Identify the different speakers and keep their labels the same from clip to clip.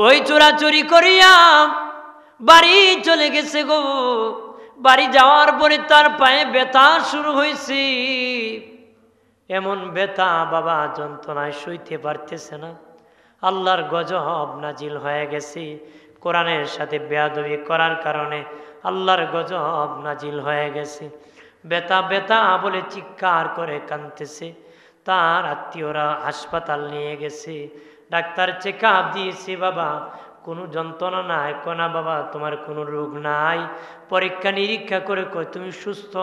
Speaker 1: ওই চোরাচুরি করিয়া বাড়ি চলে গেছে গো। বাড়ি যাওয়ার পরে তার পায়ে ব্যথা শুরু হয়েছে। এমন ব্যথা বাবা যন্ত্রণায় সইতে পারতেছে না। আল্লাহর গজব নাজিল হয়ে গেছে। কোরআনের সাথে বেয়াদবি করার কারণে আল্লাহর গজব নাজিল হয়ে গেছে। ব্যথা ব্যথা বলে চিৎকার করে কাঁদতেছে। তার আত্মীয়রা হাসপাতাল নিয়ে গেছে, ডাক্তার চেক আপ দিয়েছে। বাবা কোনো যন্ত্রণা নাই, কোনা বাবা তোমার কোনো রোগ নাই। পরীক্ষা নিরীক্ষা করে কয় তুমি সুস্থ,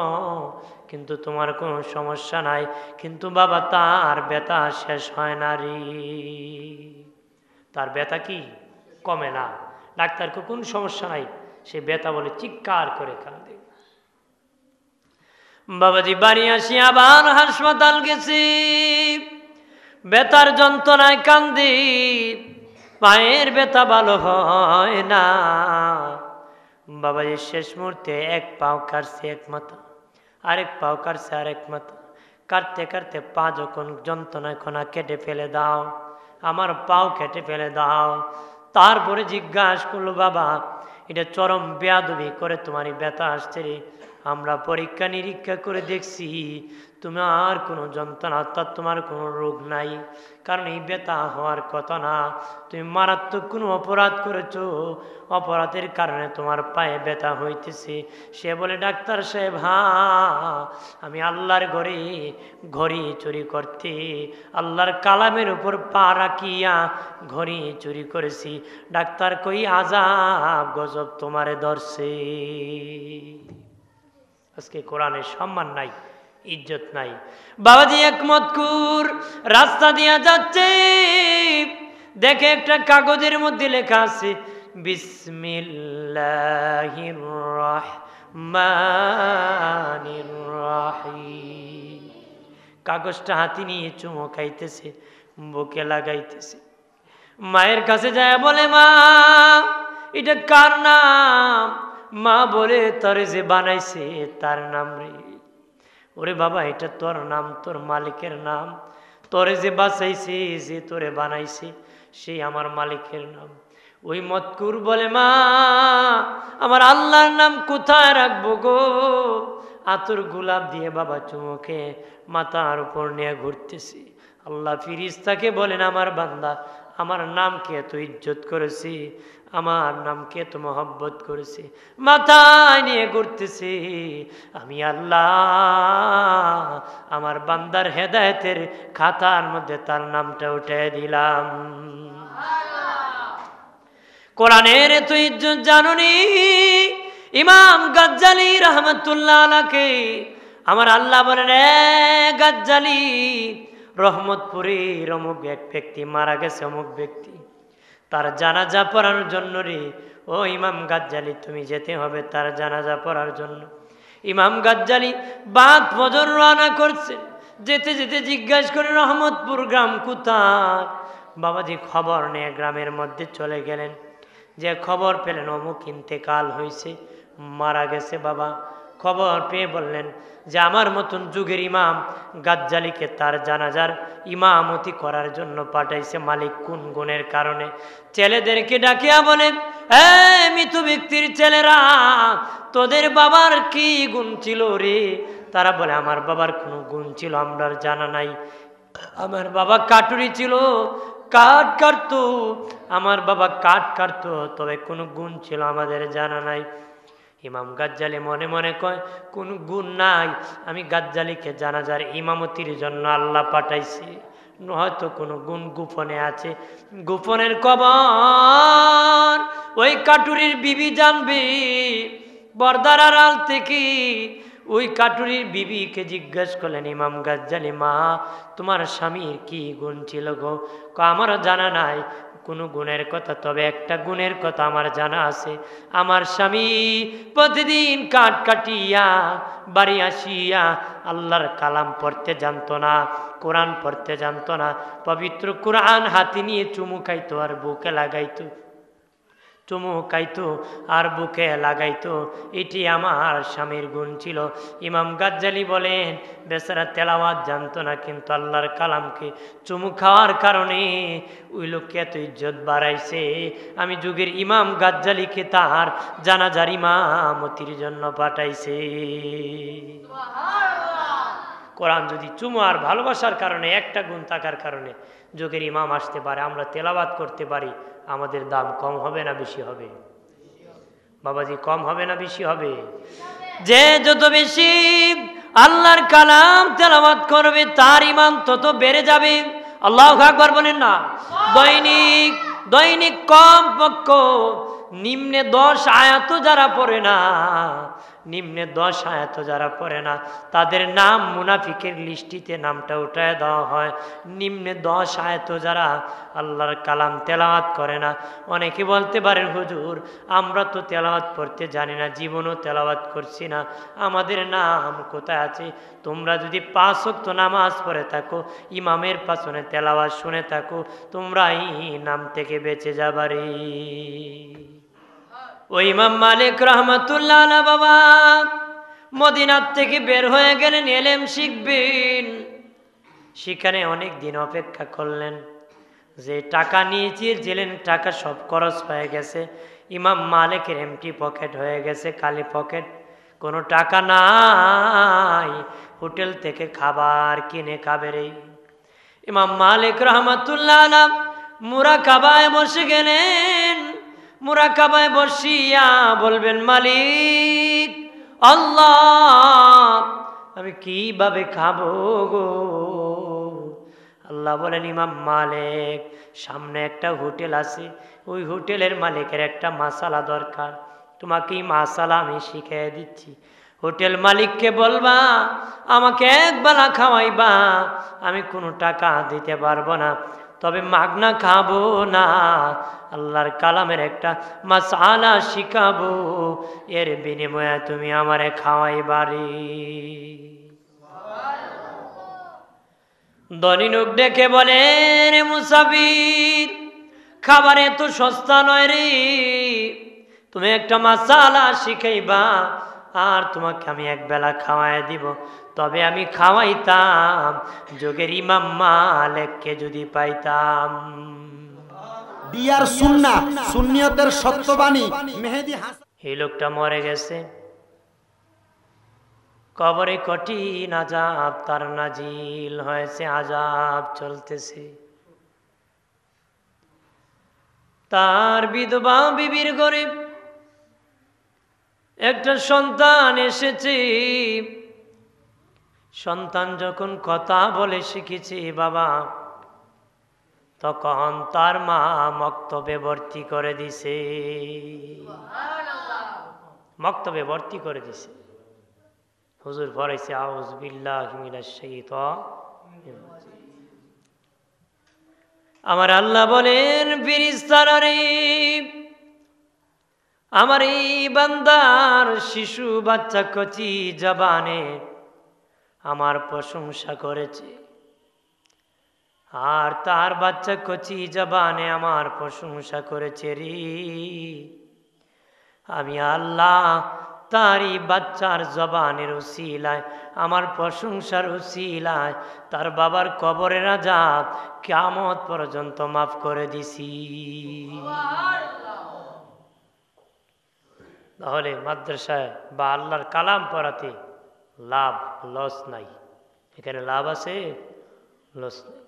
Speaker 1: কিন্তু তোমার কোনো সমস্যা নাই। কিন্তু বাবা তার ব্যথা শেষ হয় না রে, তার ব্যথা কি কমে না। ডাক্তারকে কোন সমস্যা নাই, সে ব্যথা বলে চিৎকার করে কাঁদে। বাবাজি বাড়ি আসি আবার হাসপাতাল গেছি, ব্যথার যন্ত্রণায় কান্দি। পায়ের ব্যথা ভালো হয় না। বাবাজি শেষ মুহূর্তে এক পাও কাটছে এক মাথা, আরেক পাও কাটছে আরেক মাথা। কাটতে কাটতে পা যখন যন্ত্রণায় খোনা কেটে ফেলে দাও, আমার পাও কেটে ফেলে দাও। তারপরে জিজ্ঞাসা করলো বাবা এটা চরম বেয়াদবি করে তোমারই ব্যথা আসছে রে। আমরা পরীক্ষা নিরীক্ষা করে দেখছি তোমার কোনো যন্ত্রণা অর্থাৎ তোমার কোনো রোগ নাই, কারণ এই ব্যথা হওয়ার কথা না। তুমি মারাত্মক কোনো অপরাধ করেছো, অপরাধের কারণে তোমার পায়ে ব্যথা হইতেছে। সে বলে ডাক্তার সাহেব আমি আল্লাহর ঘড়ি চুরি করতে, আল্লাহর কালামের উপর পা রাখিয়া ঘড়ি চুরি করেছি। ডাক্তার কই আযাব গজব তোমারে ধরছে। আজকে কোরআনের সম্মান নাই, ইজ্জত নাই। বাবাজি এক মতকুর রাস্তা দিয়া যাচ্ছে, দেখে একটা কাগজের মধ্যে লেখা আছে বিসমিল্লাহির রহমানির রহিম। কাগজটা হাতে নিয়ে চুমো খাইতেছে, বুকে লাগাইতেছে। মায়ের কাছে যায় বলে মা এটা কার নাম? মা বলে তোরে যে বানাইছে তার নাম রে। ওরে বাবা এটা তোর নাম, তোর মালিকের নাম। তোরে যে বাঁচাইছে, যে তোরে বানাইছে সেই আমার মালিকের নাম। ওই মতকুর বলে মা আমার আল্লাহর নাম কোথায় রাখবো গো? আতর গোলাপ দিয়ে বাবা চুমুকে মাথার উপর নিয়ে ঘুরতেছি। আল্লাহ ফিরিস্তাকে বলেন আমার বান্দা আমার নামকে এত ইজ্জত করেছি, আমার নামকে এত মহব্বত করেছি, মাথায় নিয়ে ঘুরতেছি। আমি আল্লাহ আমার বান্দার হেদায়েতের খাতার মধ্যে তার নামটা উঠে দিলাম। কোরআনের এত ইজ্জত জানুনি? ইমাম গাজ্জালি রহমতুল্লাহ আলাইহি আমার আল্লাহ বলেন গাজ্জালি রহমতপুরের অমুক এক ব্যক্তি মারা গেছে, অমুক ব্যক্তি, তার জানাজা পড়ানোর জন্য রে ও ইমাম গাজ্জালি তুমি যেতে হবে তার জানাজা পড়ার জন্য। ইমাম গাজ্জালি বাদ ফজর রওনা করছেন, যেতে যেতে জিজ্ঞাসা করে রহমতপুর গ্রাম কোথায়? বাবাজি খবর নিয়ে গ্রামের মধ্যে চলে গেলেন, যে খবর পেলেন অমুক ইন্তেকাল হয়েছে, মারা গেছে। বাবা খবর পেয়ে বললেন যে আমার মতন যুগের ইমাম গাজ্জালিকে তার জানাজার ইমামতি করার জন্য পাঠাইছে মালিক কোন গুণের কারণে। ছেলেদেরকে ডাকিয়া বলেন মৃত ব্যক্তির ছেলেরা তোদের বাবার কি গুণ ছিল রে? তারা বলে আমার বাবার কোনো গুণ ছিল আমরা জানা নাই। আমার বাবা কাটুরি ছিল, কাঠ কাটতো, আমার বাবা কাঠ কাটতো, তবে কোনো গুণ ছিল আমাদের জানা নাই। ইমাম গাজ্জালি মনে মনে কয় কোন গুণ নাই, আমি গাজ্জালিকে জানাজার ইমামতির জন্য আল্লাহ পাঠাইছি, হয়তো কোনো গুণ গোপনে আছে। গোপনের খবর ওই কাটুরির বিবি জানবে। পর্দার আড়াল থেকে ওই কাটুরির বিবিকে জিজ্ঞাসা করলেন ইমাম গাজ্জালি মা তোমার স্বামীর কি গুণ ছিল গো? আমারও জানা নাই কোনো গুণের কথা, তবে একটা গুণের কথা আমার জানা আছে। আমার স্বামী প্রতিদিন কাঠ কাটিয়া বাড়ি আসিয়া আল্লাহর কালাম পড়তে জানতো না, কোরআন পড়তে জানতো না, পবিত্র কোরআন হাতে নিয়ে চুমু খাইতো আর বুকে লাগাইতো। চুমু খাইতো আর বুকে লাগাইতো, এটি আমার স্বামীর গুণ ছিল। ইমাম গাজ্জালি বলেন বেচারা তেলাওয়াত জানতো না, কিন্তু আল্লাহর কালামকে চুমু খাওয়ার কারণে ওই লোককে এত ইজ্জত বাড়াইছে। আমি যুগের ইমাম গাজ্জালিকে তার জানাজার ইমামতির জন্য পাঠাইছে। কোরআন যদি চুমু আর ভালোবাসার কারণে, একটা গুণ থাকার কারণে যুগের ইমাম আসতে পারে, আমরা তেলাওয়াত করতে পারি, আমাদের দাম কম হবে না বেশি হবে? বাবাজি, কম হবে না বেশি হবে? যে যত বেশি আল্লাহর কালাম তেলাওয়াত করবে তার ইমান তত বেড়ে যাবে। আল্লাহু আকবার বলেন না? দৈনিক কম পক্ষ নিম্নে 10 আয়াত যারা পড়ে না, নিম্নে 10 আয়াত যারা পড়ে না, তাদের নাম মুনাফিকের লিস্টিতে নামটা উঠায় দেওয়া হয়। নিম্নে 10 আয়াত যারা আল্লাহর কালাম তেলাওয়াত করে না। অনেকে বলতে পারেন হুজুর আমরা তো তেলাওয়াত পড়তে জানি না, জীবনও তেলাওয়াত করছি না, আমাদের নাম কোথায় আছে? তোমরা যদি 5 ওয়াক্ত নামাজ পড়ে থাকো, ইমামের পাশনে তেলাওয়াত শুনে থাকো, তোমরা এই নাম থেকে বেঁচে যাবারে। ওই ইমাম মালিক রহমাতুল্লাহ আলাইহি বাবা মদিনার থেকে বের হয়ে গেলেন ইলম শিখবেন। সেখানে অনেক দিন অপেক্ষা করলেন। যে টাকা নিয়েছিলেন টাকা সব খরচ হয়ে গেছে। ইমাম মালিকের এমটি পকেট হয়ে গেছে, খালি পকেট, কোনো টাকা নাই, হোটেল থেকে খাবার কিনে খাবে রে। ইমাম মালিক রহমাতুল্লাহ আলাইহি মুরাকাবায় বসে গেলেন। মুরাকাবায় বসিয়া বলবেন মালিক আল্লাহ আমি কিভাবে খাবো গো? আল্লাহ বলেন ইমাম মালিক সামনে একটা হোটেল আছে, ওই হোটেলের মালিকের একটা মাসালা দরকার, তোমাকে এই মাসালা আমি শিখিয়ে দিচ্ছি। হোটেল মালিককে বলবা আমাকে একবেলা খাওয়াইবা, আমি কোনো টাকা দিতে পারবো না, তবে মাগনা খাবো না, আল্লাহর কালামের একটা মাসালা শিখাবো, এর বিনিময়ে তুমি আমারে খাওয়াইবারে। ধনী লোক ডেকে বলে রে মুসাফির খাবার এত সস্তা নয় রে, তুমি একটা মাসালা শিখাইবা আর তোমাকে আমি একবেলা খাওয়াই দিব, তবে আমি খাওয়াইতাম যুগের ইমাম মালিককে যদি পাইতাম।
Speaker 2: ডিয়ার সুন্নাহ সুন্নিয়তের সত্যবাণী মেহেদী হাসান।
Speaker 1: এই লোকটা মরে গেছে, কবরে কঠিন আযাব তার নাজিল হয়েছে, আযাব চলতেছে। তার বিধবা বিবির ঘরে একটা সন্তান এসেছে। সন্তান যখন কথা বলে শিখেছে বাবা, তখন তার মা মক্তবে ভর্তি করে দিছে, মক্তবে ভর্তি করে দিছে। হুজুর পড়াইছে আউযু বিল্লাহি মিনাশ শাইতানির রাজিম। আমার আল্লাহ বলেন ফেরেশতারা রে, আমার এই বান্দার শিশু বাচ্চা কচি জবানে আমার প্রশংসা করেছে, আর তার বাচ্চা কচি জবানে আমার প্রশংসা করেছে রে। আমি আল্লাহ তারই বাচ্চার জবানের উসিলায়, আমার প্রশংসার উসিলায় তার বাবার কবরের আযাব কিয়ামত পর্যন্ত মাফ করে দিছি। তাহলে মাদ্রাসায় বা আল্লাহর কালাম পড়াতে লাভ লস নাই, এখানে লাভ আছে লস নাই।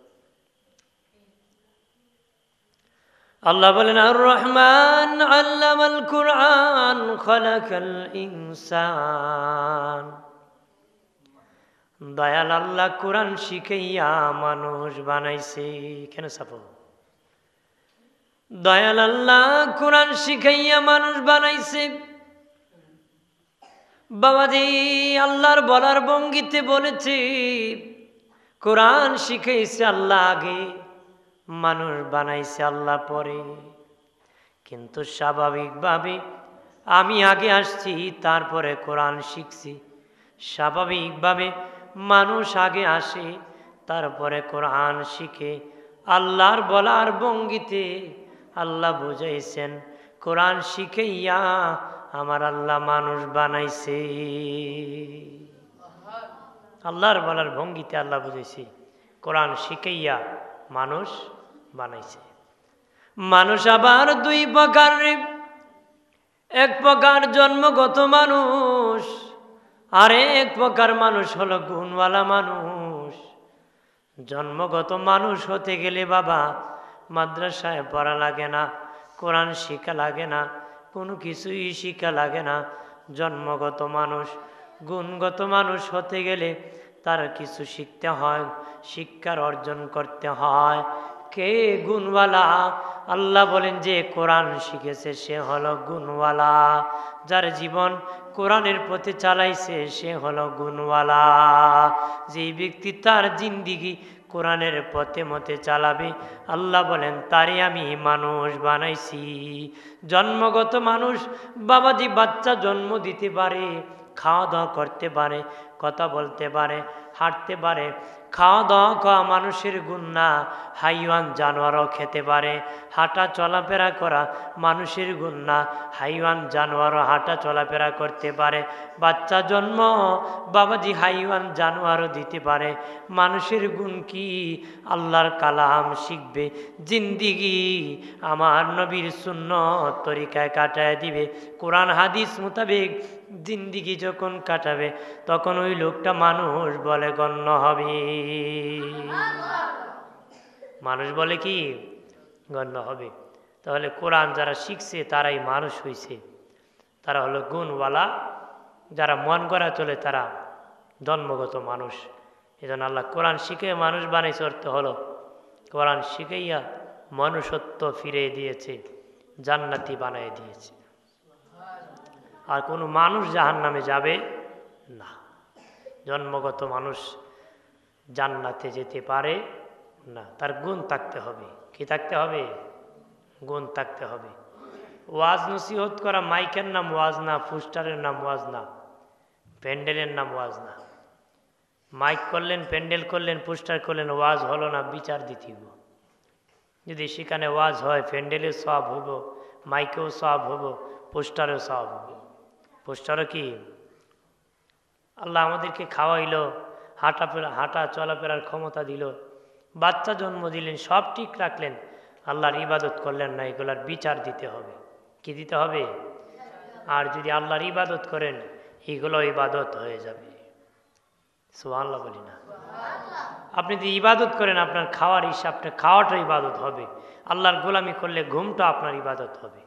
Speaker 1: আল্লাহ বলেন আর রহমান আল্লামাল কুরআন খালাকাল ইনসান, দয়াল আল্লাহ কোরআন শিখাইয়া মানুষ বানাইছে। কেন সাপো? দয়াল আল্লাহ কোরআন শিখাইয়া মানুষ বানাইছে। বাবাজি আল্লাহর বলার ভঙ্গিতে বলেছে কোরআন শিখাইছে আল্লাহ আগে, মানুষ বানাইছে আল্লাহ পরে। কিন্তু স্বাভাবিকভাবে আমি আগে আসছি, তারপরে কোরআন শিখছি। স্বাভাবিকভাবে মানুষ আগে আসে, তারপরে কোরআন শিখে। আল্লাহর বলার ভঙ্গিতে আল্লাহ বুঝাইছেন কোরআন শিখাইয়া আমার আল্লাহ মানুষ বানাইছে। আল্লাহর বলার ভঙ্গিতে আল্লাহ বুঝেছি কোরআন শিখাইয়া মানুষ বানাইছে। মানুষ আবার দুই প্রকার, এক প্রকার জন্মগত মানুষ, আর এক প্রকার মানুষ হলো গুণওয়ালা মানুষ। জন্মগত মানুষ হতে গেলে বাবা মাদ্রাসায় পড়া লাগে না, কোরআন শিক্ষা লাগে না, কোনো কিছুই শিক্ষা লাগে না। জন্মগত মানুষ, গুণগত মানুষ হতে গেলে তার কিছু শিখতে হয়, শিক্ষার অর্জন করতে হয়। কে গুণওয়ালা? আল্লাহ বলেন যে কোরআন শিখেছে সে হলো গুণওয়ালা, যার জীবন কোরআনের পথে চালাইছে সে হলো গুণওয়ালা। যে ব্যক্তি তার জিন্দিগি কোরআনের পথে মতে চালাবে আল্লাহ বলেন তারে আমি মানুষ বানাইছি। জন্মগত মানুষ বাবাজি, বাচ্চা জন্ম দিতে পারে, খাওয়া দাওয়া করতে পারে, কথা বলতে পারে, হাঁটতে পারে। খাওয়া দাওয়া খাওয়া মানুষের গুণ না, হাইওয়ান জানোয়ারও খেতে পারে। হাঁটা চলাফেরা করা মানুষের গুণ না, হাইওয়ান জানোয়ারও হাঁটা চলাফেরা করতে পারে। বাচ্চা জন্ম বাবাজি হাইওয়ান জানোয়ারও দিতে পারে। মানুষের গুণ কি? আল্লাহর কালাম শিখবে, জিন্দিগি আমার নবীর সুন্নত তরিকায় কাটায় দিবে। কোরআন হাদিস মোতাবেক জিন্দিগি যখন কাটাবে তখন ওই লোকটা মানুষ বলে গণ্য হবে। মানুষ বলে কি? গণ্য হবে। তাহলে কোরআন যারা শিখছে তারাই মানুষ হইছে, তারা হলো গুণওয়ালা। যারা মন গড়া চলে তারা জন্মগত মানুষ। এজন্য আল্লাহ কোরআন শিখে মানুষ বানাইছে, অর্থ হলো কোরআন শিখাইয়া মনুষ্যত্ব ফিরে দিয়েছে, জান্নাতি বানাই দিয়েছে। আর কোনো মানুষ জাহান্নামে যাবে না। জন্মগত মানুষ জান্নাতে যেতে পারে না, তার গুণ থাকতে হবে। কি থাকতে হবে? গুণ থাকতে হবে। ওয়াজ নসিহত করা মাইকের নাম ওয়াজ না, পোস্টারের নাম ওয়াজ না, প্যান্ডেলের নাম ওয়াজ না। মাইক করলেন, প্যান্ডেল করলেন, পোস্টার করলেন, ওয়াজ হলো না, বিচার দিতে হবে। যদি সেখানে ওয়াজ হয় প্যান্ডেলেও সওয়াব হবো, মাইকেও সওয়াব হবো, পোস্টারেও সওয়াব হবো। পোস্টারও কি? আল্লাহ আমাদেরকে খাওয়াইলো, হাঁটা চলাফেরার ক্ষমতা দিল, বাচ্চা জন্ম দিলেন, সব ঠিক রাখলেন, আল্লাহর ইবাদত করলেন না, এগুলার বিচার দিতে হবে। কি দিতে হবে? আর যদি আল্লাহর ইবাদত করেন এগুলো ইবাদত হয়ে যাবে। সুবহানাল্লাহ বলি না? আপনি যদি ইবাদত করেন আপনার খাওয়ার হিসাবটা, খাওয়াটা ইবাদত হবে। আল্লাহর গোলামি করলে ঘুমটা আপনার ইবাদত হবে।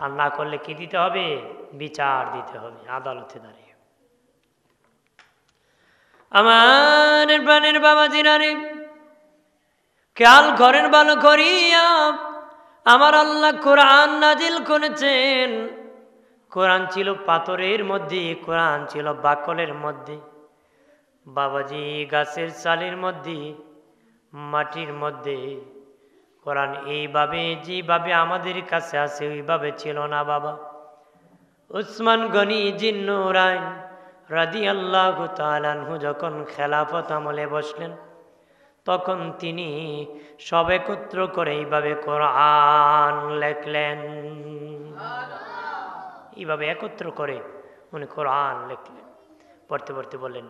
Speaker 1: আর না করলে কি দিতে হবে? বিচার দিতে হবে আদালতে দাঁড়িয়ে। আমার প্রাণের বাবাজিরা রে, খেয়াল করেন ভালো করিয়া, আমার আল্লাহ কোরআন নাজিল করেছেন। কোরআন ছিল পাথরের মধ্যে, কোরআন ছিল বাকলের মধ্যে, বাবাজি গাছের চালের মধ্যে, মাটির মধ্যে। কোরআন এইভাবে যেভাবে আমাদের কাছে আছে ওইভাবে ছিল না বাবা। উসমান গনি জিন্নুরাইন রাদিয়াল্লাহু তাআলা আনহু যখন খেলাফত আমলে বসলেন তখন তিনি সব একত্র করে এইভাবে কোরআন লেখলেন। এইভাবে একত্র করে উনি কোরআন লেখলেন। পড়তে পড়তে বললেন,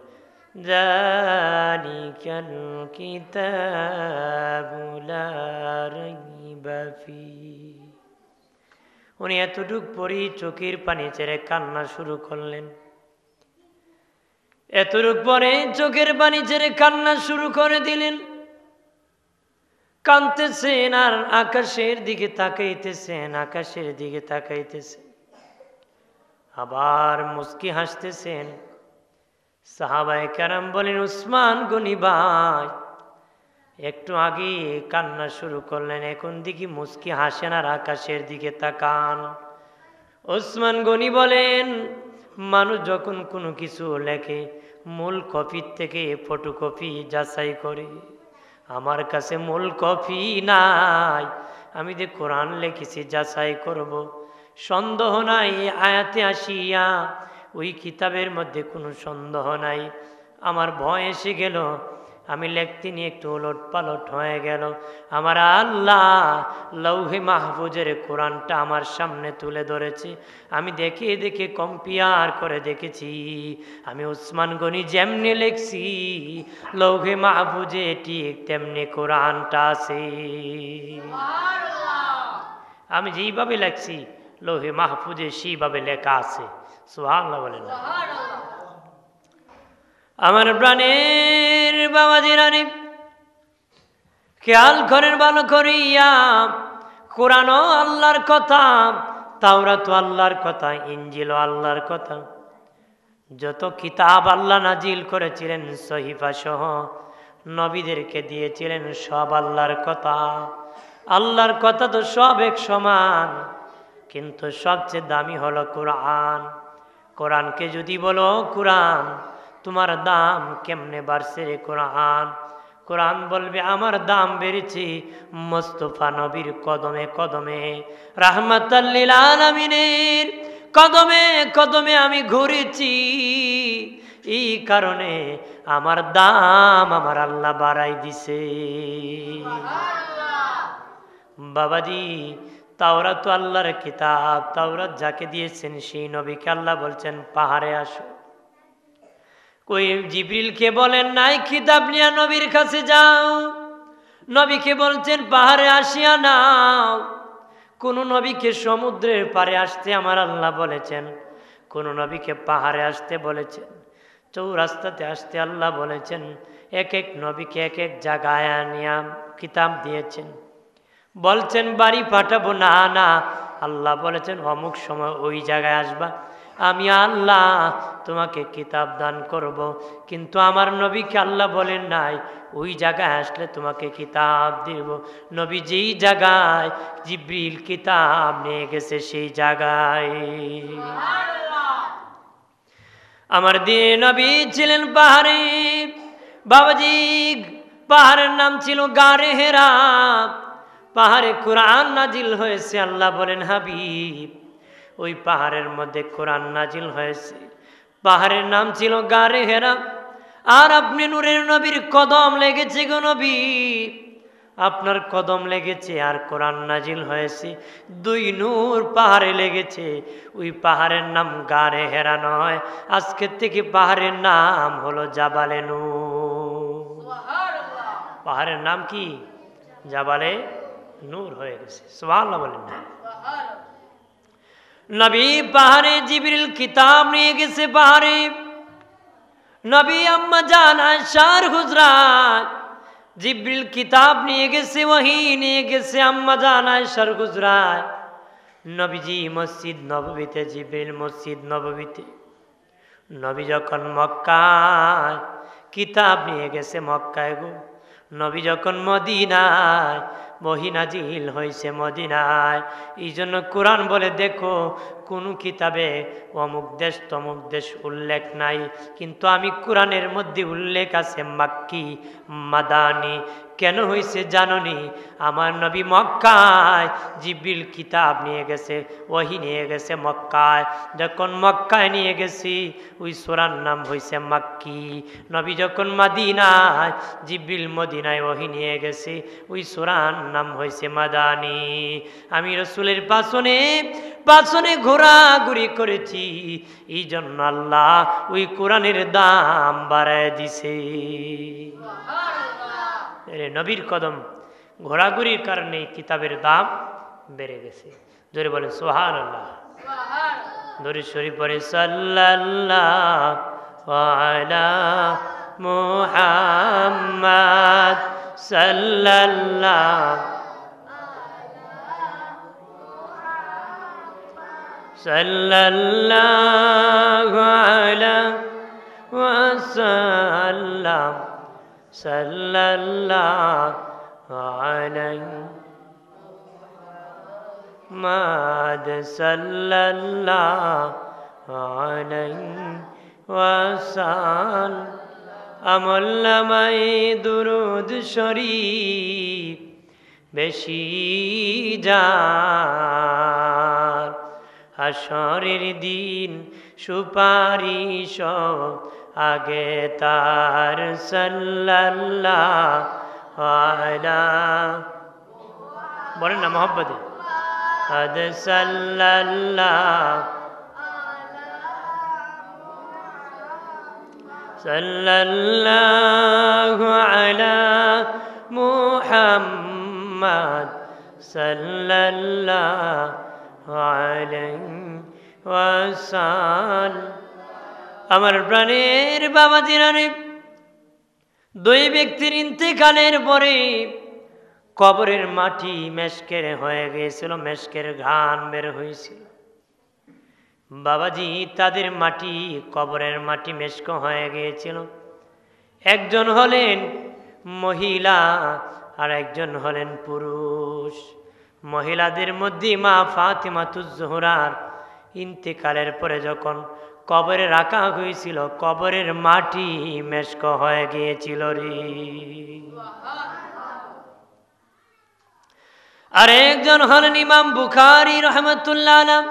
Speaker 1: যালিকাল কিতাবু লা রাইবা ফীহি। উনি এতটুক পরে চোখের পানি ছেড়ে কান্না শুরু করলেন। এতটুক পরে চোখের পানি ছেড়ে কান্না শুরু করে দিলেন। কাঁদতেছেন আর আকাশের দিকে তাকাইতেছেন, আকাশের দিকে তাকাইতেছেন, আবার মুস্কি হাসতেছেন। সাহাবায়ে কেরাম বলেন, উসমান গনি ভাই একটু আগে কান্না শুরু করলেন, এখন দেখি মুস্কি হাসেন আর আকাশের দিকে তাকান। উসমান গনি বলেন, মানুষ যখন কোনো কিছু লেখে মূল কপির থেকে ফটোকপি যাচাই করে। আমার কাছে মূল কপি নাই, আমি যে কোরআন লিখেছি যাচাই করব। সন্দেহ নাই আয়াতে আসিয়া ওই কিতাবের মধ্যে কোনো সন্দেহ নাই। আমার ভয় এসে গেল আমি লিখতে নিয়ে একটু ওলট পালট হয়ে গেল। আমার আল্লাহ লৌহে মাহফুজের কোরআনটা আমার সামনে তুলে ধরেছে। আমি দেখে দেখে কম্পিয়ার করে দেখেছি, আমি উসমান গনি যেমনি লিখছি লৌহে মাহফুজে ঠিক তেমনি কোরআনটা আছে। আমি যেইভাবে লেখছি লৌহে মাহফুজে সেইভাবে লেখা আছে। সুবহানাল্লাহ বলেন না। আমার প্রাণের বাবাজিরানি, খেয়াল করেন ভালো করিয়া, কোরআনও আল্লাহর কথা, তাওরাত আল্লাহর কথা, ইনজিল আল্লাহর কথা। যত কিতাব আল্লাহ নাজিল করেছিলেন সহিফা সহ নবীদেরকে দিয়েছিলেন, সব আল্লাহর কথা। আল্লাহর কথা তো সব এক সমান, কিন্তু সবচেয়ে দামি হলো কোরআন। কোরআনকে যদি বলো কোরআন তোমার দাম কেমনে বাড়ছে রে কোরআন, কোরআন বলবে আমার দাম বেড়েছে মুস্তাফা নবীর কদমে কদমে, রাহমাতাল লিল আলামিনের কদমে কদমে আমি ঘুরেছি, এই কারণে আমার দাম আমার আল্লাহ বাড়াই দিছে। বাবাজি, তাওরাত তো আল্লাহর কিতাব, তাওরাত যাকে দিয়েছেন সেই নবীকে আল্লাহ বলছেন পাহাড়ে আসো। কই জিবরিলকে বলেন নাই কিতাব নিয়ে নবীর কাছে যাও, নবীকে বলছেন পাহাড়ে আসিয়া নাও। কোন নবীকে সমুদ্রের পারে আসতে আমার আল্লাহ বলেছেন, কোন নবীকে পাহাড়ে আসতে বলেছেন, চৌরাস্তাতে আসতে আল্লাহ বলেছেন। এক এক নবীকে এক এক জায়গায় আনিয়া কিতাব দিয়েছেন। বলছেন বাড়ি পাঠাবো না, না, আল্লাহ বলেছেন অমুক সময় ওই জায়গায় আসবা, আমি আল্লাহ তোমাকে কিতাব দান করব। কিন্তু আমার নবীকে আল্লাহ বলেন নাই ওই জায়গায় আসলে তোমাকে কিতাব দিব। নবী যেই জায়গায় জিবরিল কিতাব নিয়ে গেছে সেই জায়গায়। আমার দিয়ে নবী ছিলেন পাহাড়ে। বাবাজি, পাহাড়ের নাম ছিল গারে হেরা। পাহাড়ে কোরআন নাজিল হয়েছে। আল্লাহ বলেন হাবিব ওই পাহাড়ের মধ্যে কোরআন নাজিল হয়েছে। পাহাড়ের নাম ছিল গারে হেরা। আর আপনি নূরের নবীর কদম লেগেছে গো নবী, আপনার কদম লেগেছে আর কোরআন নাজিল হয়েছে। দুই নূর পাহাড়ে লেগেছে। ওই পাহাড়ের নাম গারে হেরা নয়, আজকের থেকে পাহাড়ের নাম হলো জাবালে নূর। পাহাড়ের নাম কি? জাবালে নূর হয়ে গেছে। সুবহানাল্লাহ বলেন না। নবী পাহাড়ে জিবরিল কিতাব নিয়ে গেছে। পাহাড়ে নবী আম্মা জান আয়েশার হুজরাত জিবরিল কিতাব নিয়ে গেছে, ওহী নিয়ে গেছে আম্মা জান আয়েশার হুজরাত। নবীজি মসজিদ নববীতে, জিবরিল মসজিদ নববীতে। নবী যখন মক্কায় কিতাব নিয়ে গেছে মক্কায় গো। নবী যখন মদিনায়, ওহী নাজিল হয়েছে মদিনায়। এই জন্য কোরআন বলে দেখো কোন কিতাবে অমুক দেশ তমুক দেশ উল্লেখ নাই, কিন্তু আমি কোরআনের মধ্যে উল্লেখ আছে মাক্কি মাদানি। কেন হয়েছে জাননি? আমার নবী মক্কায় জিবরিল কিতাব নিয়ে গেছে, ওহী নিয়ে গেছে মক্কায়। যখন মক্কায় নিয়ে গেছি ওই সূরার নাম হয়েছে মাক্কি। নবী যখন মদিনায় জিবরিল মদিনায় ওহী নিয়ে গেছে, ওই সূরার নাম হয়েছে মাদানি। আমি রাসূলের পাছনে পাছনে ঘোরাঘুরি করেছি, এই জন্য আল্লাহ ওই কোরআনের দাম বাড়ায় দিছে। নবীর কদম ঘোরাঘুরির কারণে কিতাবের দাম বেড়ে গেছে। জোরে বলেন সুবহানাল্লাহ। দরুদ শরীফ পড়ে সাল্লাল্লাহু আলা মুহাম্মাদ সাল্লাল্লাহু সাল্লাল্লাহু আলা ওয়াসাল্লাম সাল্লাল্লাহু আলাইহি মাদ সাল্লাল্লাহু আলাইহি ওয়াসাল্লাম। আমল নামায়ে দুরূদ শরীফ বেশি যার, হাসরের দিন সুপারিশ আগে তার সাল্লাল্লাহু আলা বলেন না মোহাম্মদে আদ সাল্লাল্লাহু আলা মুহাম্মদ সাল্লাল্লাহু আলাইহি ওয়াসাল্লাম। আমার প্রাণের বাবাজিরা রে, দুই ব্যক্তির ইন্তেকালের পরে কবরের মাটি মেশকের হয়ে গিয়েছিল, মেশকের ঘ্রাণ বের হয়েছিল। বাবাজি তাদের মাটি, কবরের মাটি মেশক হয়ে গিয়েছিল। একজন হলেন মহিলা আর একজন হলেন পুরুষ। মহিলাদের মধ্যে মা ফাতিমাতুজ জোহরার ইন্তেকালের পরে যখন কবরে রাখা হয়েছিল, কবরের মাটি মেশক হয়ে গিয়েছিল রে। আর একজন হলেন ইমাম বুখারী রহমতুল্লাহ আলাইহি।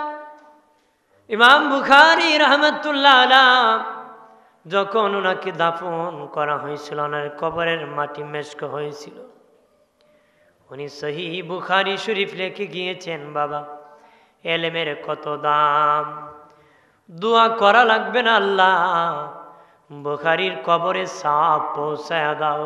Speaker 1: ইমাম বুখারী রহমতুল্লাহ আলাইহি যখন ওনাকে দাফন করা হয়েছিল, ওনার কবরের মাটি মেশক হয়েছিল। উনি সহিহ বুখারী শরীফ লিখে গিয়েছেন, বাবা এলেমের কত দাম, দোয়া করা লাগবে না, আল্লাহ বুখারীর কবরে সাপ পৌঁছায়া দাও।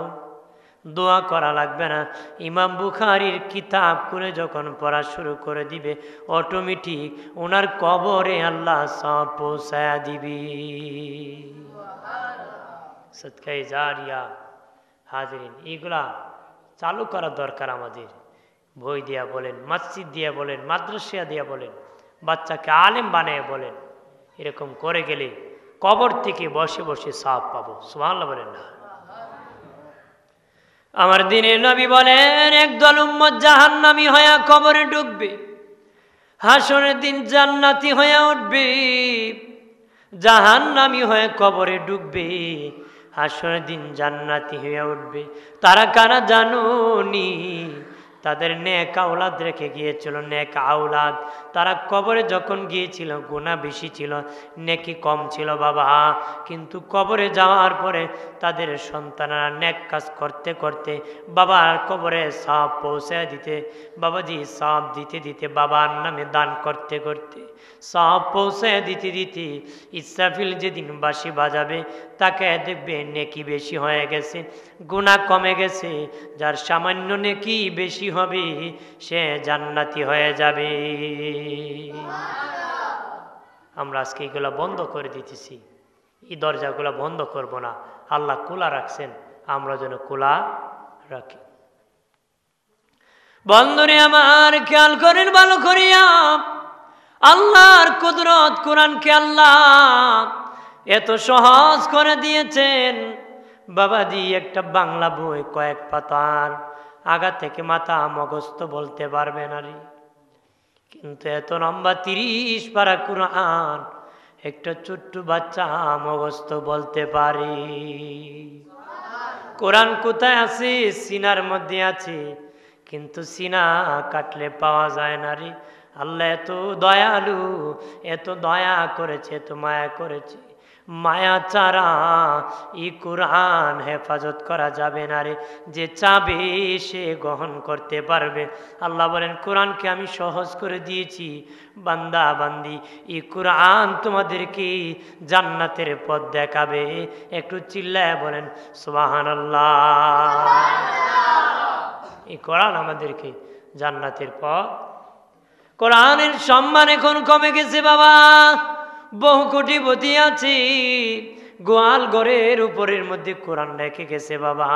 Speaker 1: দোয়া করা লাগবে না, ইমাম বুখারীর কিতাব করে যখন পড়া শুরু করে দিবে, অটোমেটিক ওনার কবরে আল্লাহ সাপ পৌঁছায়া দিবি। সদকায়ে জারিয়া হাজিরিন, এগুলা চালু করা দরকার আমাদের। বই দিয়া বলেন, মসজিদ দিয়া বলেন, মাদ্রাসা দিয়া বলেন, বাচ্চাকে আলেম বানিয়ে বলেন, এরকম করে গেলে কবর থেকে বসে বসে সাপ পাবো। সুবহানাল্লাহ বলেন না? আমার দিনের নবী বলেন, একদল উম্মত জাহান্নামী হয়ে কবরে ঢুকবে, হাসরের দিন জান্নাতি হয়ে উঠবে। জাহান্নামী হয়ে কবরে ঢুকবে, হাসরের দিন জান্নাতি হয়ে উঠবে। তারা কারা জানোনি? তাদের নেক আওলাদ রেখে গিয়েছিল, নেক আওলাদ। তারা কবরে যখন গিয়েছিল গুনাহ বেশি ছিল, নেকি কম ছিল বাবা। কিন্তু কবরে যাওয়ার পরে তাদের সন্তানরা নেক কাজ করতে করতে বাবার কবরে সওয়াব পৌঁছে দিতে, বাবাজি সওয়াব দিতে দিতে, বাবার নামে দান করতে করতে সওয়াব পৌঁছে দিতে দিতে ইসরাফিল যেদিন বাঁশি বাজাবে, তাকে দেখবে নেকি বেশি হয়ে গেছে, গুনাহ কমে গেছে। যার সামান্য নেকি বেশি হবে সে জান্নাতি হয়ে যাবে। আমরা আজকে এগুলা বন্ধ করে দিতেছি, এই দরজাগুলা বন্ধ করব না। আল্লাহ খোলা রাখছেন, আমরা যেন খোলা রাখি। বন্ধুরে আমার, খেয়াল করেন ভালো করিয়া, আল্লাহর কুদরত। কোরআনকে আল্লাহ এত সহজ করে দিয়েছেন বাবাজি। একটা বাংলা বই কয়েক পাতার, আগা থেকে মাথা মগস্ত বলতে পারবে না রে। কিন্তু এত লম্বা 30 পারা কুরআন একটা ছোট্ট বাচ্চা মগস্ত বলতে পারে। কোরআন কোথায় আছে? সিনার মধ্যে আছে, কিন্তু সিনা কাটলে পাওয়া যায় না রে। আল্লাহ এত দয়ালু, এত দয়া করেছে, এত মায়া করেছে। মায়া ছাড়া এই কুরআন হেফাজত করা যাবে না রে। যে চাবে সে গ্রহণ করতে পারবে। আল্লাহ বলেন, কোরআনকে আমি সহজ করে দিয়েছি বান্দা বান্দি, এই কুরআন তোমাদেরকে জান্নাতের পথ দেখাবে। একটু চিল্লায় বলেন সুবহানাল্লাহ। এই কোরআন আমাদেরকে জান্নাতের পথ। কোরআনের সম্মান এখন কমে গেছে বাবা। বহু কোটিপতি আছে, গোয়াল ঘরের উপরের মধ্যে কোরআন রেখে গেছে বাবা।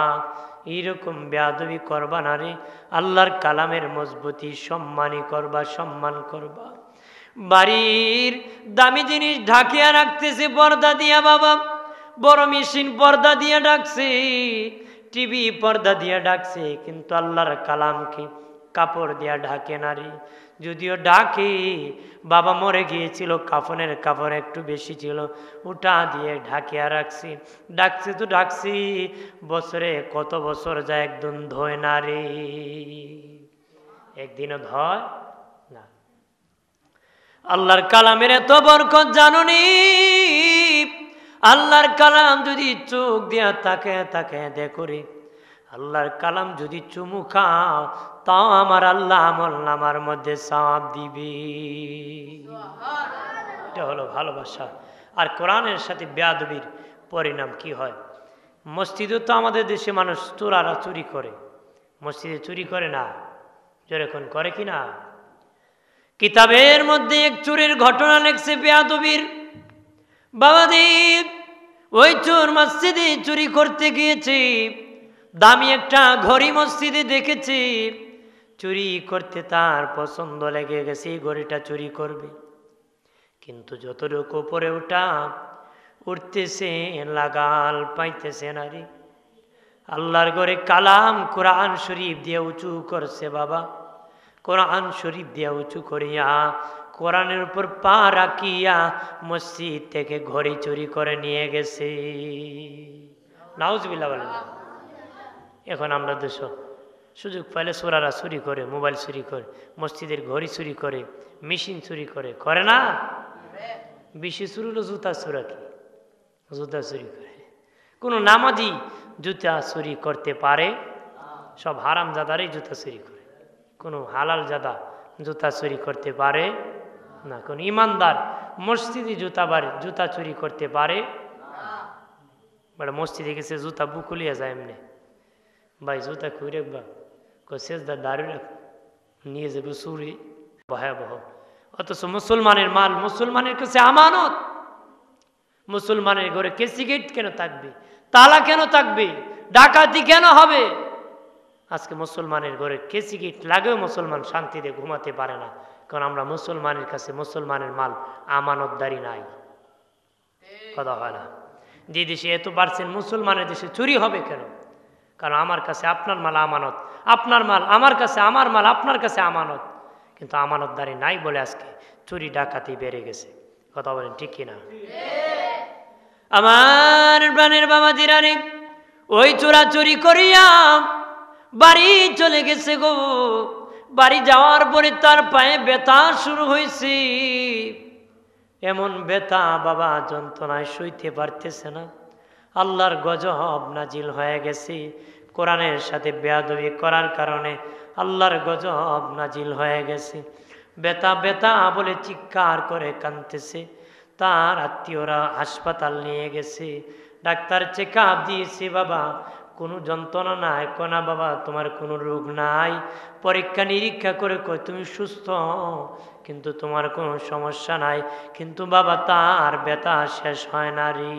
Speaker 1: এইরকম বেয়াদবি করবা না রে। আল্লাহর কালামের মজবুতি সম্মানই করবা, সম্মান করবা। বাড়ির দামি জিনিস ঢাকিয়া রাখতেছে পর্দা দিয়া বাবা। বড় মেশিন পর্দা দিয়ে ডাকছে, টিভি পর্দা দিয়ে ডাকছে, কিন্তু আল্লাহর কালামকে কাপড় দিয়া ঢাকে না রে। যদিও ডাকে, বাবা মরে গিয়েছিল, কাফনের কাপড় একটু বেশি ছিল, ওটা দিয়ে ঢাকিয়া রাখছি। ডাকছে তো ডাকছি, বছরে কত বছর যায়, একদম ধোয় না রে, একদিনও ধয় না। আল্লাহর কালামের এত বরকত জানুনি। আল্লাহর কালাম যদি চোখ দিয়া তাকে তাকে দেখরে, আল্লাহর কালাম যদি চুমু খাও, তাও আমার আল্লাহ আমল নামার মধ্যে সওয়াব দিবে। এটা হলো ভালোবাসা। আর কোরআনের সাথে বেয়াদবির পরিণাম কি হয়? মসজিদে তো আমাদের দেশে মানুষ চোরারা চুরি করে, মসজিদে চুরি করে না, যেরকম করে কি না? কিতাবের মধ্যে এক চোরের ঘটনা লেখছে বেয়াদবির। বাবাদীপ ওই চোর মসজিদে চুরি করতে গিয়েছে, দামি একটা ঘড়ি মসজিদে দেখেছে, চুরি করতে তার পছন্দ লেগে গেছে, ঘড়িটা চুরি করবে। কিন্তু যতটুকু উপরে উঠতেছে লাগাল পাইতেছে না রে। আল্লাহর ঘরে কালাম কোরআন শরীফ দিয়ে উঁচু করছে বাবা, কোরআন শরীফ দিয়ে উঁচু করিয়া কোরআনের উপর পা রাখিয়া মসজিদ থেকে ঘড়ি চুরি করে নিয়ে গেছে। নাউজুবিল্লাহ বলেন। এখন আমরা দেশ সুযোগ পাইলে চোরারা চুরি করে, মোবাইল চুরি করে, মসজিদের ঘড়ি চুরি করে, মেশিন চুরি করে, করে না? বেশি চুরি হলো জুতা চোরা, কি জুতা চুরি করে। কোনো নামাজি জুতা চুরি করতে পারে? সব হারাম জাদারই জুতা চুরি করে, কোনো হালাল জাদা জুতা চুরি করতে পারে না। কোন ইমানদার মসজিদে জুতা চুরি করতে পারে? মসজিদে গেছে জুতা বুকুলিয়া যায় এমনি, ভাই জুতা খুঁড়ে রাখবা, সেজদা দাঁড়িয়ে রাখ, নিয়ে যাবে চুরি, ভয়াবহ। অথচ মুসলমানের মাল মুসলমানের কাছে আমানত। মুসলমানের ঘরে কেসি গেট কেন থাকবে? তালা কেন থাকবে? ডাকাতি কেন হবে? আজকে মুসলমানের ঘরে কেসি গেট লাগেও মুসলমান শান্তিতে ঘুমাতে পারে না, কারণ আমরা মুসলমানের কাছে মুসলমানের মাল আমানতদারি নাই। কথা হয় না? যে দেশে এত পারছেন, মুসলমানের দেশে চুরি হবে কেন? কারণ আমার কাছে আপনার মাল আমানত, আপনার মাল আমার কাছে, আমার মাল আপনার কাছে আমানত। কিন্তু আমানতদারি নাই বলে আজকে চুরি ডাকাতি বেড়ে গেছে। কথা বলেন ঠিক কিনা? আমার প্রাণের বাবা জিরানি ওই চোরা চুরি করিয়া বাড়ি চলে গেছে গো। বাড়ি যাওয়ার পরে তার পায়ে ব্যথা শুরু হয়েছে, এমন ব্যথা বাবা যন্ত্রণায় সইতে পারতেছে না। আল্লাহর গজব নাজিল হয়ে গেছে। কোরআনের সাথে বেয়াদবি করার কারণে আল্লাহর গজব নাজিল হয়ে গেছে। ব্যথা ব্যথা বলে চিৎকার করে কাঁদতেছে। তার আত্মীয়রা হাসপাতাল নিয়ে গেছে, ডাক্তার চেক আপ দিয়েছে, বাবা কোনো যন্ত্রণা নাই, কোনা বাবা তোমার কোনো রোগ নাই। পরীক্ষা নিরীক্ষা করে কয় তুমি সুস্থ, কিন্তু তোমার কোনো সমস্যা নাই। কিন্তু বাবা তার ব্যথা শেষ হয় না রে,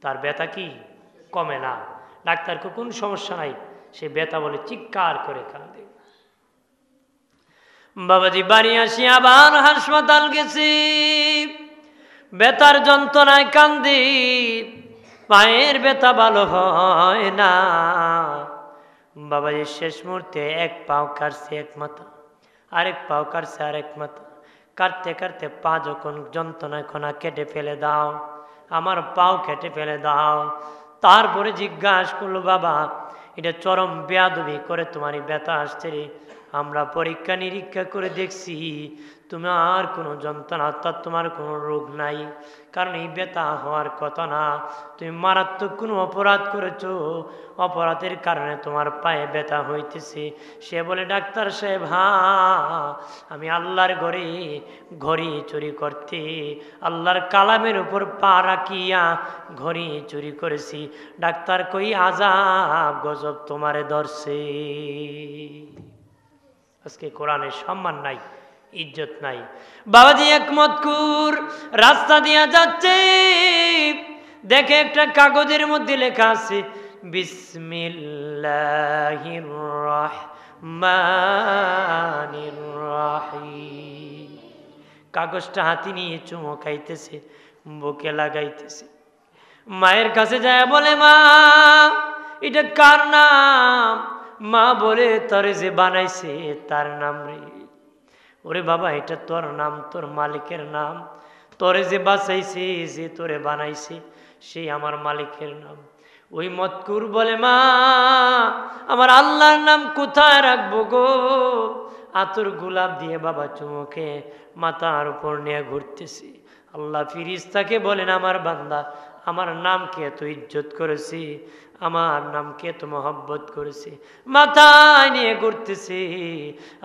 Speaker 1: তার ব্যথা কি কমে না। ডাক্তারকে কোন সমস্যা নাই, সে ব্যথা বলে চিৎকার করে কাঁদে। বাবাজি বাড়ি আসি আবার হাসপাতাল গেছি, ব্যথার যন্ত্রণায় কান্দি, পায়ের ব্যথা ভালো হয় না। বাবাজি শেষ মুহূর্তে এক পাও কাটছে এক মাথা, আরেক পাও কাটছে আরেক মাথা। কাটতে কাটতে পা যখন যন্ত্রণায় খোনা কেটে ফেলে দাও, আমার পাও কেটে ফেলে দাও। তারপরে জিজ্ঞাসা করলো বাবা এটা চরম বেয়াদবি করে তোমারই ব্যথা আসছে রে। আমরা পরীক্ষা নিরীক্ষা করে দেখছি তোমার কোনো যন্ত্রণা অর্থাৎ তোমার কোনো রোগ নাই, কারণ এই ব্যথা হওয়ার কথা না। তুমি মারাত্মক কোনো অপরাধ করেছো, অপরাধের কারণে তোমার পায়ে ব্যথা হইতেছে। সে বলে ডাক্তার সাহেব আমি আল্লাহর ঘরে ঘড়ি চুরি করতে, আল্লাহর কালামের উপর পা রাখিয়া ঘড়ি চুরি করেছি। ডাক্তার কই আযাব গজব তোমারে ধরছে। আজকে কোরআনের সম্মান নাই, ইজ্জত নাই। বাবাজি এক মতকুর রাস্তা দিয়া যাচ্ছে, দেখে একটা কাগজের মধ্যে লেখা আছে বিসমিল্লাহির রহমানির রহিম। কাগজটা হাতে নিয়ে চুমো খাইতেছে, বুকে লাগাইতেছে। মায়ের কাছে যায় বলে মা এটা কার নাম? মা বলে তোরে যে বানাইছে তার নাম রে। ওরে বাবা এটা তোর নাম, তোর মালিকের নাম। তোরে যে বাঁচাইছে, যে তোরে বানাইছে, সেই আমার মালিকের নাম। ওই মতকুর বলে মা আমার আল্লাহর নাম কোথায় রাখবো গো? আতর গোলাপ দিয়ে বাবা চুমুকে মাথার উপর নিয়ে ঘুরতেছি। আল্লাহ ফিরিস্তাকে বলেন, আমার বান্দা আমার নামকে এত ইজ্জত করেছি, আমার নামকে এত মহব্বত করেছি, মাথায় নিয়ে ঘুরতেছি,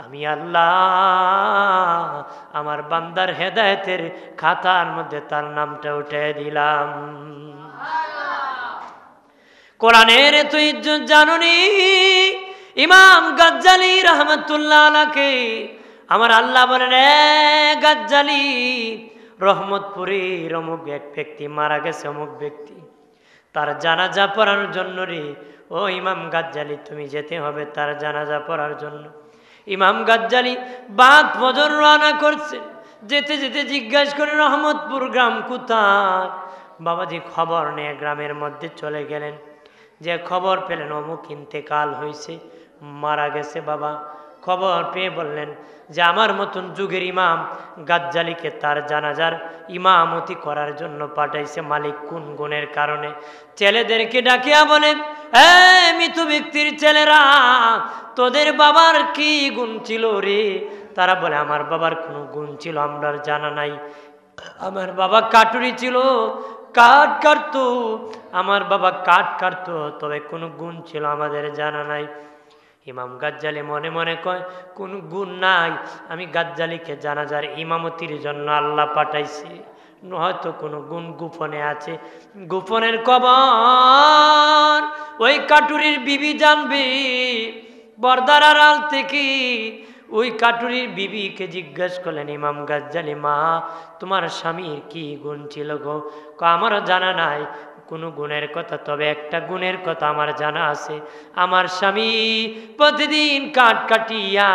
Speaker 1: আমি আল্লাহ আমার বান্দার হেদায়েতের খাতার মধ্যে তার নামটা উঠে দিলাম। কোরআনের এত ইজ্জত জানুনি ইমাম গাজ্জালি রহমতুল্লাহ আলাইহি আমার আল্লাহ বলেন, গাজ্জালি রহমতপুরের অমুক এক ব্যক্তি মারা গেছে, অমুক ব্যক্তি, তার জানাজা পড়ানোর জন্য রে ও ইমাম গাজ্জালি তুমি যেতে হবে তার জানাজা পড়ার জন্য। ইমাম গাজ্জালি বাদ ফজর রওনা করছেন, যেতে যেতে জিজ্ঞাসা করে রহমতপুর গ্রাম কোথায়? বাবাজি খবর নিয়ে গ্রামের মধ্যে চলে গেলেন, যে খবর পেলেন অমুক ইন্তেকাল হয়েছে, মারা গেছে। বাবা খবর পেয়ে বললেন যে আমার মতন যুগের ইমাম গাজ্জালিকে তার জানাজার ইমামতি করার জন্য পাঠাইছে মালিক কোন গুণের কারণে। ছেলেদেরকে ডাকিয়া বলে, মৃত ব্যক্তির ছেলেরা, তোদের বাবার কি গুণ ছিল রে? তারা বলে, আমার বাবার কোনো গুণ ছিল আমরা জানা নাই, আমার বাবা কাটুরি ছিল, কাঠ কাটতো, আমার বাবা কাঠ কাটতো, তবে কোনো গুণ ছিল আমাদের জানা নাই। ইমাম গাজ্জালি মনে মনে কয়, কোন গুণ নাই, আমি গাজ্জালিকে জানাজার ইমামতির জন্য আল্লাহ পাঠাইছি, হয়তো কোনো গুণ গোপনে আছে, গোপনের খবর ওই কাটুরির বিবি জানবে। পর্দার আড়াল থেকে ওই কাটুরির বিবিকে জিজ্ঞেস করলেন ইমাম গাজ্জালি, মা তোমার স্বামীর কি গুণ ছিল গো? আমারও জানা নাই কোনো গুণের কথা, তবে একটা গুণের কথা আমার জানা আছে, আমার স্বামী প্রতিদিন কাঠ কাটিয়া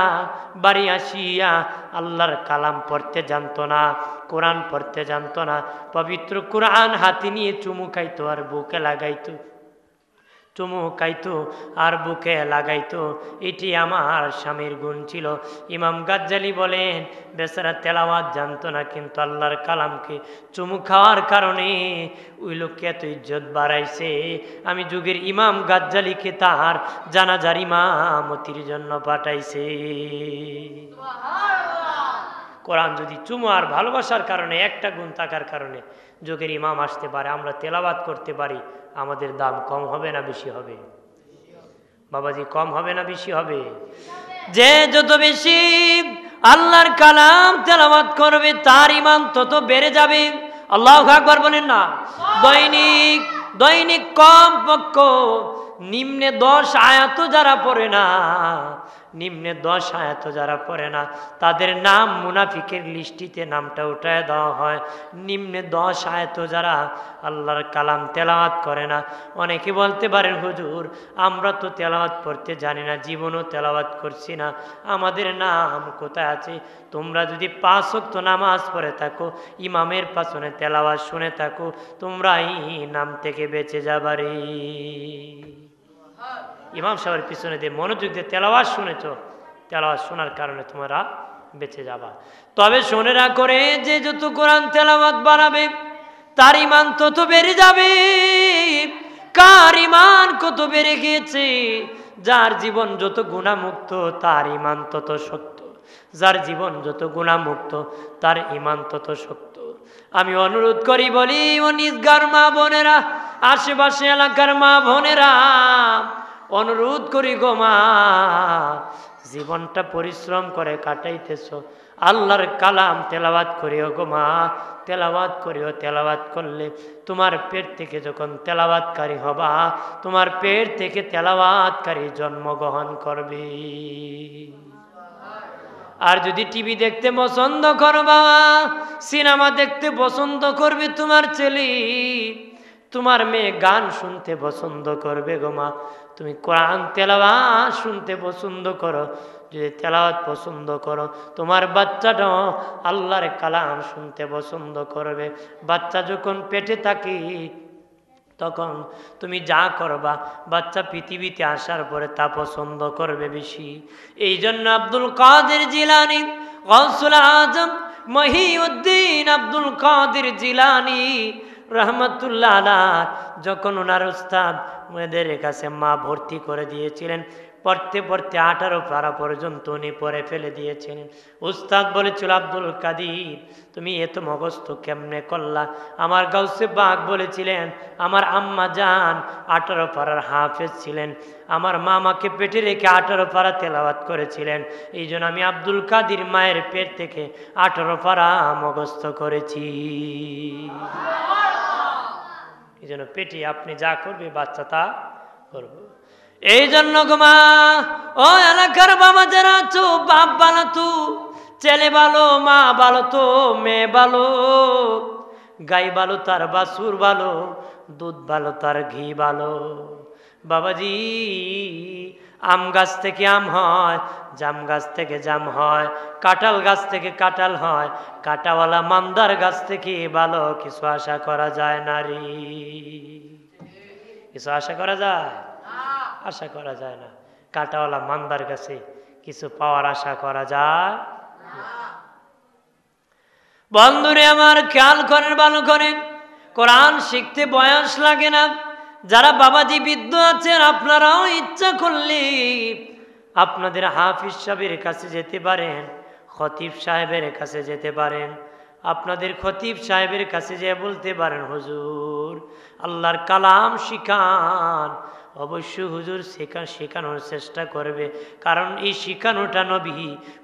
Speaker 1: বাড়ি আসিয়া আল্লাহর কালাম পড়তে জানতো না, কোরআন পড়তে জানতো না, পবিত্র কোরআন হাতে নিয়ে চুমু খাইতো আর বুকে লাগাইতো, চুমু খাইতো আর বুকে লাগাইতো, এটি আমার স্বামীর গুণ ছিল। ইমাম গাজ্জালি বলেন, বেচারা তেলাওয়াত জানতো না, কিন্তু আল্লাহর কালামকে চুমু খাওয়ার কারণে ওই লোককে এত ইজ্জত বাড়াইছে, আমি যুগের ইমাম গাজ্জালিকে তার জানাজার ইমামতির জন্য পাঠাইছে। কোরআন যদি চুমু আর ভালোবাসার কারণে, একটা গুণ থাকার কারণে যুগের ইমাম আসতে পারে, আমরা তেলাওয়াত করতে পারি, আমাদের দাম কম হবে না বেশি হবে? বাবাজি কম হবে না বেশি হবে? যে যত বেশি আল্লাহর কালাম তেলাওয়াত করবে তার ঈমান তত বেড়ে যাবে। আল্লাহু আকবার বলেন না? দৈনিক কম পক্ষ নিম্নে 10 আয়াত যারা পড়ে না, নিম্নে 10 আয়াত যারা পড়ে না, তাদের নাম মুনাফিকের লিস্টিতে নামটা উঠায় দেওয়া হয়। নিম্নে 10 আয়াত যারা আল্লাহর কালাম তেলাওয়াত করে না। অনেকে বলতে পারেন, হুজুর আমরা তো তেলাওয়াত পড়তে জানি না, জীবনও তেলাওয়াত করছি না, আমাদের নাম কোথায় আছে? তোমরা যদি 5 ওয়াক্ত নামাজ পড়ে থাকো, ইমামের পাশনে তেলাওয়াত শুনে থাকো, তোমরা এই নাম থেকে বেঁচে যাবারে। ইমাম সাহেবের পিছনে দিয়ে মনোযোগ দিয়ে তেলাওয়াত শুনেছ, তেলাওয়াত শোনার কারণে তোমরা বেঁচে যাবা। তবে শুনে না করে যে যত কোরআন তেলাওয়াত বাড়াবে তার ঈমান তত বেড়ে যাবে। কার ঈমান কত বেড়ে গিয়েছে? যার জীবন যত গুনাহমুক্ত তার ঈমান তত শক্ত, যার জীবন যত গুনাহমুক্ত তার ঈমান তত শক্ত। আমি অনুরোধ করি বলি, ও নিজগার মা বোনেরা, আশেপাশে এলাকার মা বোনেরা, অনুরোধ করি গো মা, জীবনটা পরিশ্রম করে কাটাইতেছ, আল্লাহর কালাম তেলাওয়াত করিও গো মা, তেলাওয়াত করিও। তেলাওয়াত করলে তোমার পেট থেকে যখন তেলাওয়াতকারী হবা, তোমার পেট থেকে তেলাওয়াতকারী জন্মগ্রহণ করবে। আর যদি টিভি দেখতে পছন্দ করবা, সিনেমা দেখতে পছন্দ করবে তোমার ছেলে, তোমার মেয়ে গান শুনতে পছন্দ করবে গো মা, তুমি কোরআন তেলাওয়াত শুনতে পছন্দ করো, যদি তেলাওয়াত পছন্দ করো, তোমার বাচ্চাটাও আল্লাহর কালাম শুনতে পছন্দ করবে। বাচ্চা যখন পেটে থাকে তখন তুমি যা করবা, বাচ্চা পৃথিবীতে আসার পরে তা পছন্দ করবে বেশি। এই জন্য আব্দুল কাদের জিলানী, গৌসুল আজম মহিউদ্দিন আব্দুল কাদের জিলানী রহমতুল্লাহ আলাইহি, যখন ওনার উস্তাদ ওদের কাছে মা ভর্তি করে দিয়েছিলেন, পড়তে পড়তে 18 পারা পর্যন্ত উনি পড়ে ফেলে দিয়েছিলেন। উস্তাদ বলেছিল, আব্দুল কাদির তুমি এত মুখস্থ কেমনে করলা? আমার গাউসে বাগ বলেছিলেন, আমার আম্মা জান 18 পারার হাফেজ ছিলেন, আমার মামাকে পেটে রেখে 18 পারা তেলাওয়াত করেছিলেন, এই জন্য আমি আব্দুল কাদির মায়ের পেট থেকে 18 পারা মুখস্থ করেছি। এই জন্য পেটে আপনি যা করবে বাচ্চা তা করবে। এই জন্য গোমা ও এলাকার বাবা যারা আছো, বাপ ভালো তো, ছেলে ভালো, মা ভালো তো, মেয়ে ভালো, গাই ভালো তার বাছুর ভালো, দুধ ভালো তার ঘি ভালো। বাবাজি আম গাছ থেকে আম হয়, জাম গাছ থেকে জাম হয়, কাঁঠাল গাছ থেকে কাঁঠাল হয়, কাঁটাওয়ালা মান্দার গাছ থেকে ভালো কিছু আশা করা যায় না রে। কিছু আশা করা যায়? আশা করা যায় না। কাঁটাওয়ালা মান্দার কাছে কিছু পাওয়ার আশা করা যায়? বন্ধুরে আমার খেয়াল করেন, ভালো করেন, কোরআন শিখতে বয়স লাগে না। যারা বাবাজি বৃদ্ধ আছেন আপনারাও ইচ্ছা করলে আপনাদের হাফিজ সাহেবের কাছে যেতে পারেন, খতিব সাহেবের কাছে যেতে পারেন। আপনাদের খতিব সাহেবের কাছে যেয়ে বলতে পারেন, হুজুর আল্লাহর কালাম শিখান। অবশ্যই হুজুর শেখানোর চেষ্টা করবে, কারণ এই শিখানোটা নবী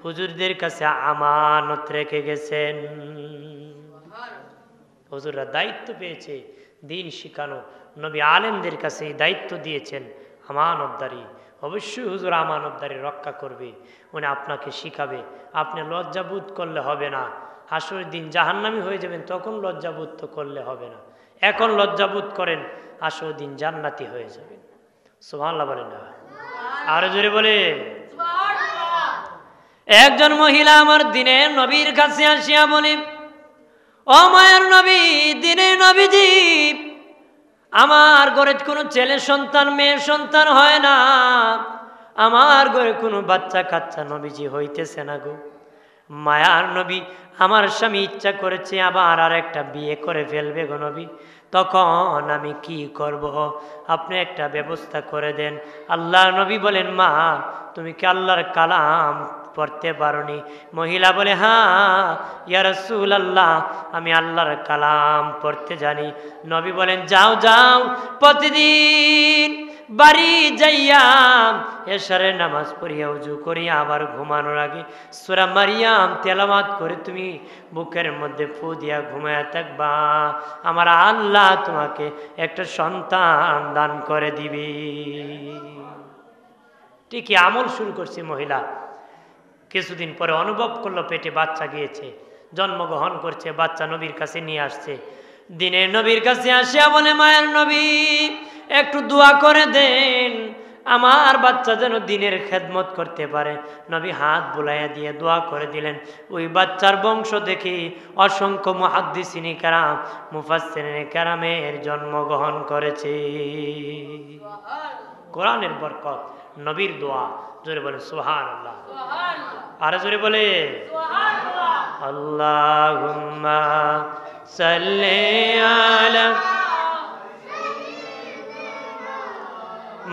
Speaker 1: হুজুরদের কাছে আমানত রেখে গেছেন। হুজুররা দায়িত্ব পেয়েছে দিন শিখানো, নবী আলেমদের কাছে এই দায়িত্ব দিয়েছেন আমানতদারি। অবশ্যই হুজুর আমানতদারি রক্ষা করবে, উনি আপনাকে শিখাবে। আপনি লজ্জাবোধ করলে হবে না, হাসরের দিন জাহান্নামী হয়ে যাবেন, তখন লজ্জাবোধ তো করলে হবে না। এখন লজ্জাবোধ করেন, হাসরের দিন জান্নাতি হয়ে যাবেন। সুবহানাল্লাহ বলেন না? আরো জোরে বলে। একজন মহিলা আমার দিনে নবীর কাছে আসিয়া বলে, ও মায়ের নবী, দিনে নবীজি, আমার ঘরে কোনো ছেলে সন্তান মেয়ে সন্তান হয় না, আমার ঘরে কোনো বাচ্চা কাচ্চা নবীজি হইতেছে না গো। মায়ার নবী, আমার স্বামী ইচ্ছা করেছে আবার আর একটা বিয়ে করে ফেলবে গো নবী, তখন আমি কি করব? আপনি একটা ব্যবস্থা করে দেন। আল্লাহর নবী বলেন, মা তুমি কি আল্লাহর কালাম পড়তে পারোনি? মহিলা বলে, হ্যাঁ ইয়া রাসূলুল্লাহ, আমি আল্লাহর কালাম পড়তে জানি। নবী বলেন, যাও যাও, প্রতিদিন বাড়ি যাইয়া এশারের নামাজ পড়িয়া উজু করিয়া আবার ঘুমানোর আগে সূরা মারিয়াম তেলাওয়াত করে তুমি বুকের মধ্যে ফু দিয়া ঘুমায়া থাকবা, আমার আল্লাহ তোমাকে একটা সন্তান দান করে দিবে। ঠিকই আমল শুরু করছে মহিলা। কিছুদিন পরে অনুভব করলো পেটে বাচ্চা গিয়েছে, জন্মগ্রহণ করছে, বাচ্চা নবীর কাছে নিয়ে আসছে। দিনের নবীর কাছে আসিয়া বলে, মায়ের নবী একটু দোয়া করে দেন, আমার বাচ্চা যেন দিনের খেদমত করতে পারে। নবী হাত বুলাইয়া দিয়ে দোয়া করে দিলেন। ওই বাচ্চার বংশ দেখি অসংখ্য মুহাদ্দিসিনে কেরাম, মুফাসসিরিনে কেরামের জন্মগ্রহণ করেছে। কোরআনের বরকত, নবীর দোয়া। জোরে বলে সুবহানাল্লাহ। আরে জোরে বলে আল্লাহুম্মা সাল্লি আলা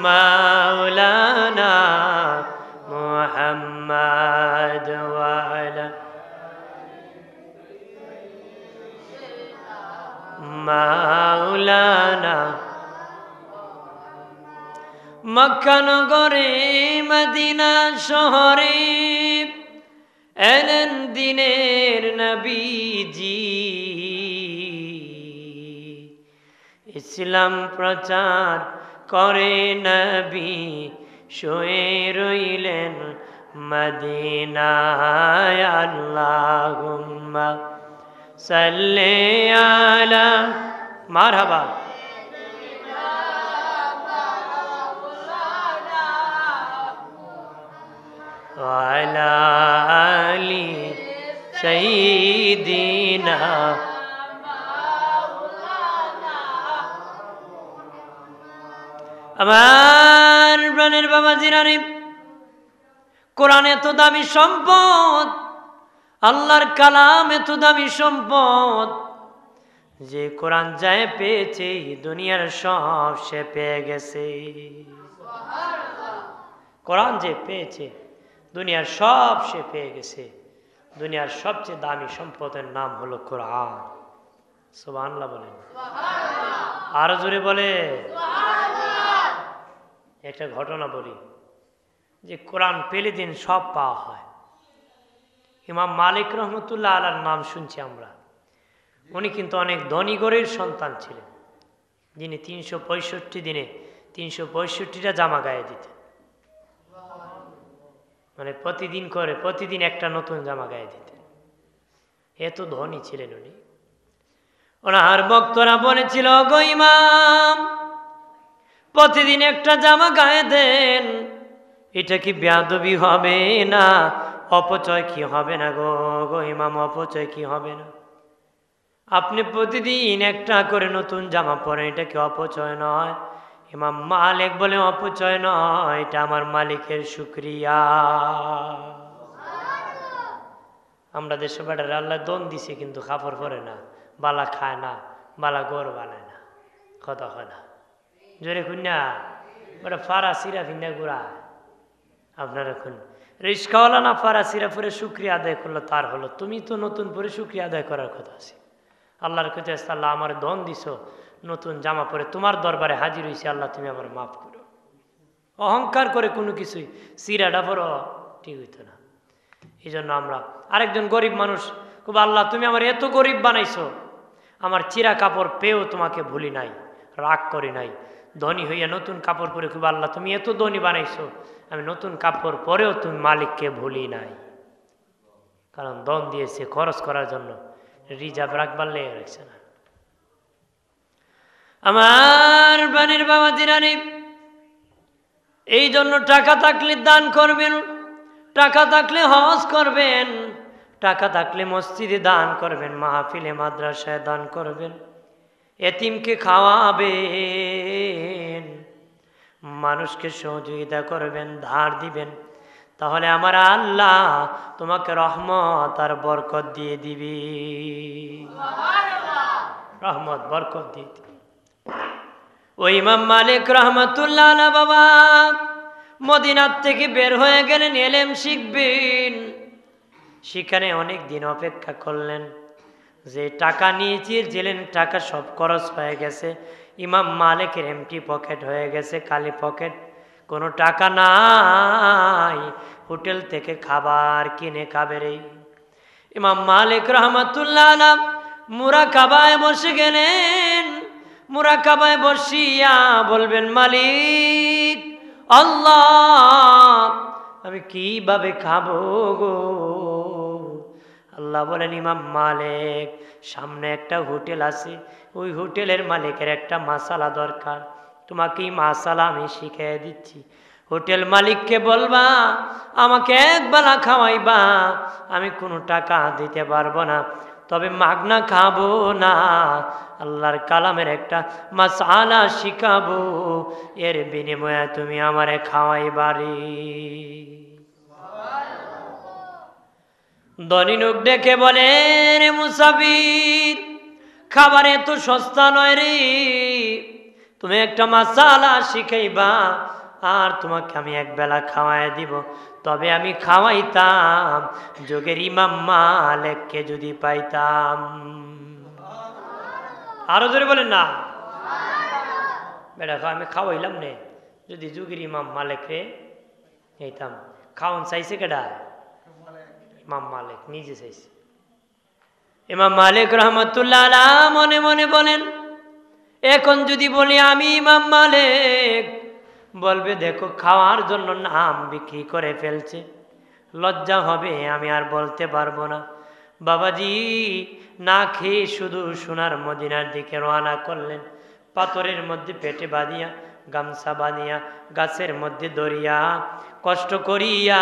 Speaker 1: মাওলানা মুহাম্মাদ ওয়া আলা মাওলানা। মক্কা নগরে মদিনা শহরে এলেন দিনের নবীজি, ইসলাম প্রচার করে নবী, শুয়ে রইলেন মদিনায়। আল্লাহুম্মা সাল্লি আলা, মারহাবা, ওয়ালা আলি সাইয়্যিদিনা। আমার প্রাণের বাবা জিরানি, কোরআন এত দামি সম্পদ, আল্লাহর কালাম এত দামি সম্পদ, যে কোরআন যায় পেয়েছে দুনিয়ার সব সে পেয়ে গেছে। কোরআন যে পেয়েছে, দুনিয়ার সব সে পেয়ে গেছে। দুনিয়ার সবচেয়ে দামি সম্পদের নাম হলো কোরআন। সুবহানাল্লাহ বলেন, আরো জোরে বলে। একটা ঘটনা বলি, যে কোরআন পেলে দিন সব পাওয়া হয়। ইমাম মালিক রহমতুল্লাহ আলার নাম শুনছি আমরা। উনি কিন্তু অনেক ধনী ঘরের সন্তান ছিলেন, যিনি 365 দিনে 365টা জামা গায়ে দিতেন। মানে প্রতিদিন একটা নতুন জামা গায়ে দিতেন। এত ধনী ছিলেন উনি। ওনার ভক্তরা বলেছিল, গো ইমাম, প্রতিদিন একটা জামা গায়ে দেন, এটা কি বেয়াদবি হবে না? অপচয় কি হবে না? গো ইমাম, অপচয় কি হবে না? আপনি প্রতিদিন একটা করে নতুন জামা পরেন, এটা কি অপচয় নয়? ইমাম মালিক বলে, অপচয় নয়, এটা আমার মালিকের শুকরিয়া। আমরা দেশে বেড়ার আল্লাহ দন দিছে, কিন্তু কাপড় পরে না, বালা খায় না, বালা গোর বানায় না, কথা হয় না, জোরে খুঁজা ওটা ফারা সিরা ভিন্না গুড়া। আপনারা খুন রিস্কাওয়ালা না ফারা সিরা পরে শুক্রিয়া আদায় করলো, তার হলো। তুমি তো নতুন পরে শুক্রিয়া আদায় করার কথা আছে। আল্লাহর কাছে আল্লাহ আমার দন দিছ, নতুন জামা পরে তোমার দরবারে হাজির হয়েছে, আল্লাহ তুমি আমার মাফ করো। অহংকার করে কোনো কিছুই সিরাটা পরো ঠিক হইতো না। এই জন্য আমরা আরেকজন গরিব মানুষ খুব, আল্লাহ তুমি আমার এত গরিব বানাইছো, আমার চিরা কাপড় পেয়েও তোমাকে ভুলি নাই, রাগ করি নাই। ধনী হইয়া নতুন কাপড় পরে খুব, আল্লাহ তুমি এত ধনী বানাইছো, আমি নতুন কাপড় পরেও তুমি মালিককে ভুলি নাই। কারণ দন দিয়েছে খরচ করার জন্য, রিজার্ভ রাখবার লেগে রাখছে না। আমার বানের বাবা দিরানি, এই জন্য টাকা থাকলে দান করবেন, টাকা থাকলে হজ করবেন, টাকা থাকলে মসজিদে দান করবেন, মাহফিলে মাদ্রাসায় দান করবেন, এতিমকে খাওয়াবেন, মানুষকে সহযোগিতা করবেন, ধার দিবেন। তাহলে আমার আল্লাহ তোমাকে রহমত আর বরকত দিয়ে দিবি, রহমত বরকত দিয়ে দিবি। ওই ইমাম মালিক রহমতুল্লাহ আলাইহি বাবা মদিনার থেকে বের হয়ে গেলেন, এলেম শিখবেন। সেখানে অনেক দিন অপেক্ষা করলেন। যে টাকা নিয়েছিলেন, টাকা সব খরচ হয়ে গেছে। ইমাম মালিকের এমটি পকেট হয়ে গেছে, খালি পকেট, কোনো টাকা নাই। হোটেল থেকে খাবার কিনে খাবে রে। ইমাম মালিক রহমতুল্লাহ আলাইহি মুরাকাবায় বসে গেলেন। মুরাকাবায় বসিয়া বলবেন, মালিক আল্লাহ, আমি কিভাবে খাবো গো? আল্লাহ বলেন, ইমাম মালিক, সামনে একটা হোটেল আছে, ওই হোটেলের মালিকের একটা মাসালা দরকার, তোমাকে এই মাসালা আমি শিখিয়ে দিচ্ছি। হোটেল মালিককে বলবা আমাকে একবেলা খাওয়াইবা, আমি কোনো টাকা দিতে পারবো না, তবে মাগনা খাবো না, আল্লাহর কালামের একটা মাসালা শিখাবো, এর বিনিময়ে তুমি আমারে খাওয়াইবারি। ধনী লোক ডেকে বলে, রে মুসাফির, খাবার এত সস্তা নয় রে, তুমি একটা মাসালা শিখাইবা, আর তোমাকে আমি একবেলা খাওয়াই দিব। তবে আমি খাওয়াইতাম যুগের ইমাম মালিককে যদি পাইতাম। আরো জোরে বলেন না। বেটা আমি খাওয়াইলাম নে, যদি যুগের ইমাম মালিক রে এইতাম। খাওয়ান চাইছে কেডা? ইমাম মালিক নিজে চাইছে। ইমাম মালিক রহমতুল্লাহ আলাইহি মনে মনে বলেন, এখন যদি বলি আমি ইমাম মালিক, বলবে দেখো খাওয়ার জন্য নাম বিক্রি করে ফেলছে, লজ্জা হবে, আমি আর বলতে পারবো না। বাবাজি না খেয়ে শুধু সোনার মদিনার দিকে রওনা করলেন। পাথরের মধ্যে পেটে বাঁধিয়া, গামছা বাঁধিয়া, গাছের মধ্যে দরিয়া, কষ্ট করিয়া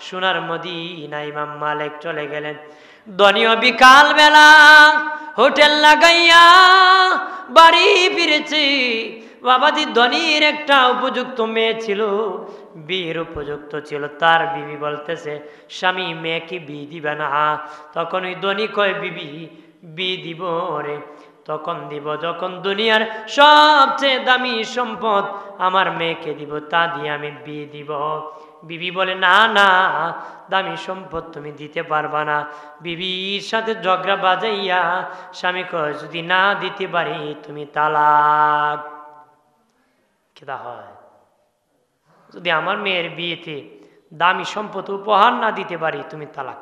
Speaker 1: সোনার মদিনা ইমাম মালিক চলে গেলেন। ধনীয় বিকাল বেলা হোটেল লাগাইয়া বাড়ি ফিরেছে। বাবাজি ধনীর একটা উপযুক্ত মেয়ে ছিল, বিয়ের উপযুক্ত ছিল। তার বিবি বলতেছে, স্বামী মেয়েকে বিয়ে দিবে না। তখন ওই ধনী কয়, বিবি বিয়ে দিব রে। তখন দিব যখন দুনিয়ার সবচেয়ে দামি সম্পদ আমার মেয়েকে দিব, তা দিয়ে আমি বিয়ে দিব। বিবি বলে না না, দামি সম্পদ তুমি দিতে পারবা না। বিবির সাথে ঝগড়া বাজাইয়া স্বামী কয় যদি না দিতে পারি তুমি তালাক। কেদা হয়? যদি আমার মেয়ের বিয়েতে দামি সম্পদ উপহার না দিতে পারি তুমি তালাক।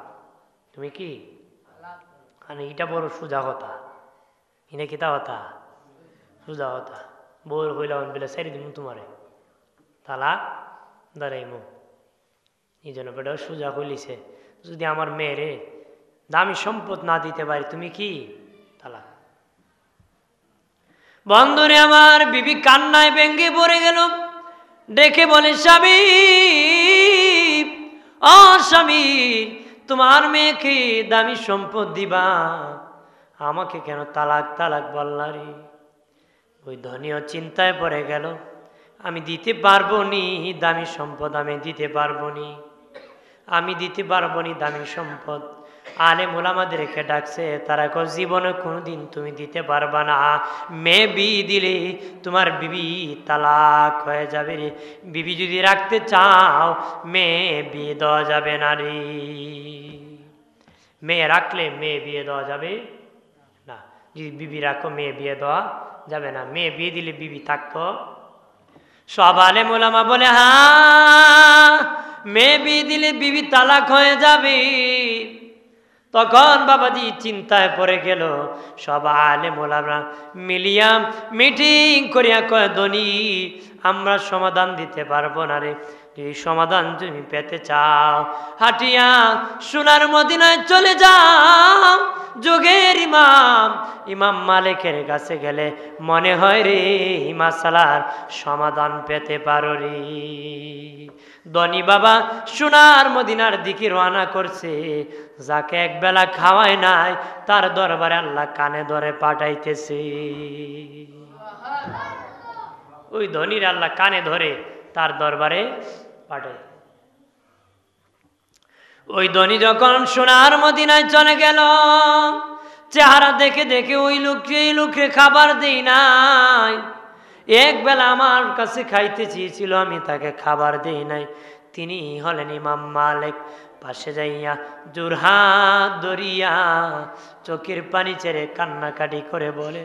Speaker 1: তুমি কি মানে এটা বড় সোজা কথা, এটা কিতা কথা? সোজা কথা। বউর হইলাম বেলা সারি দিন তোমারে তালাক দাঁড়াইমু। এই জন্য বেটা সোজা হইলিছে, যদি আমার মেয়েরে দামি সম্পদ না দিতে পারি তুমি কি তালাক। বন্ধুরে আমার, বিবি কান্নায় ভেঙ্গে পড়ে গেল, ডেকে বলে স্বামী, ও স্বামী, তোমার মেয়েকে দামি সম্পদ দিবা, আমাকে কেন তালাক তালাক বললারি? ওই ধনীও চিন্তায় পড়ে গেল, আমি দিতে পারবো নি দামি সম্পদ, আমি দিতে পারবো নি, আমি দিতে পারবো নি দামি সম্পদ। আলেম ওলামাদেরকে ডাকছে, তারা কো জীবনে কোনোদিন তুমি দিতে পারবা না, মেয়ে বিয়ে দিলে তোমার বিবি তালাক হয়ে যাবে রে। বিবি যদি রাখতে চাও মেয়ে বিয়ে দেওয়া যাবে না রে। মেয়ে রাখলে মেয়ে বিয়ে দেওয়া যাবে না, যদি বিবি রাখো মেয়ে বিয়ে দেওয়া যাবে না। মেয়ে বিয়ে দিলে বিবি থাকতো। সব আলেম ওলামা বলে হ্যাঁ, মেয়ে বিয়ে দিলে বিবি তালাক হয়ে যাবে। তখন বাবাজি চিন্তায় পড়ে গেল। সব আলেম ওলামা মিলিয়া মিটিং করিয়া কয় ধনী, আমরা সমাধান দিতে পারবো না রে, এই সমাধান তুমি পেতে চাও হাটিয়া সোনার মদিনায় চলে যাও। যুগের ইমাম ইমাম মালিকের কাছে গেলে মনে হয় রে এই মাসালার সমাধান পেতে পারো রে। ধনী বাবা সোনার মদিনার দিকে রওনা করছে। যাকে একবেলা খাওয়ায় নাই তার দরবারে আল্লাহ কানে ধরে পাঠাইতেছে। ওই ধনীর আল্লাহ কানে ধরে তার দরবারে পাঠাই। ওই ধনী যখন সোনার মদিনায় চলে গেল, চেহারা দেখে দেখে ওই লোককে খাবার দেই নাই। এক বেলা আমার কাছে খাইতে চেয়েছিল, আমি তাকে খাবার দেই নাই। তিনি হলেন ইমাম মালিক। পাশে যাইয়া জোরহাত ধরিয়া চোখের পানি ছেড়ে কান্নাকাটি করে বলে,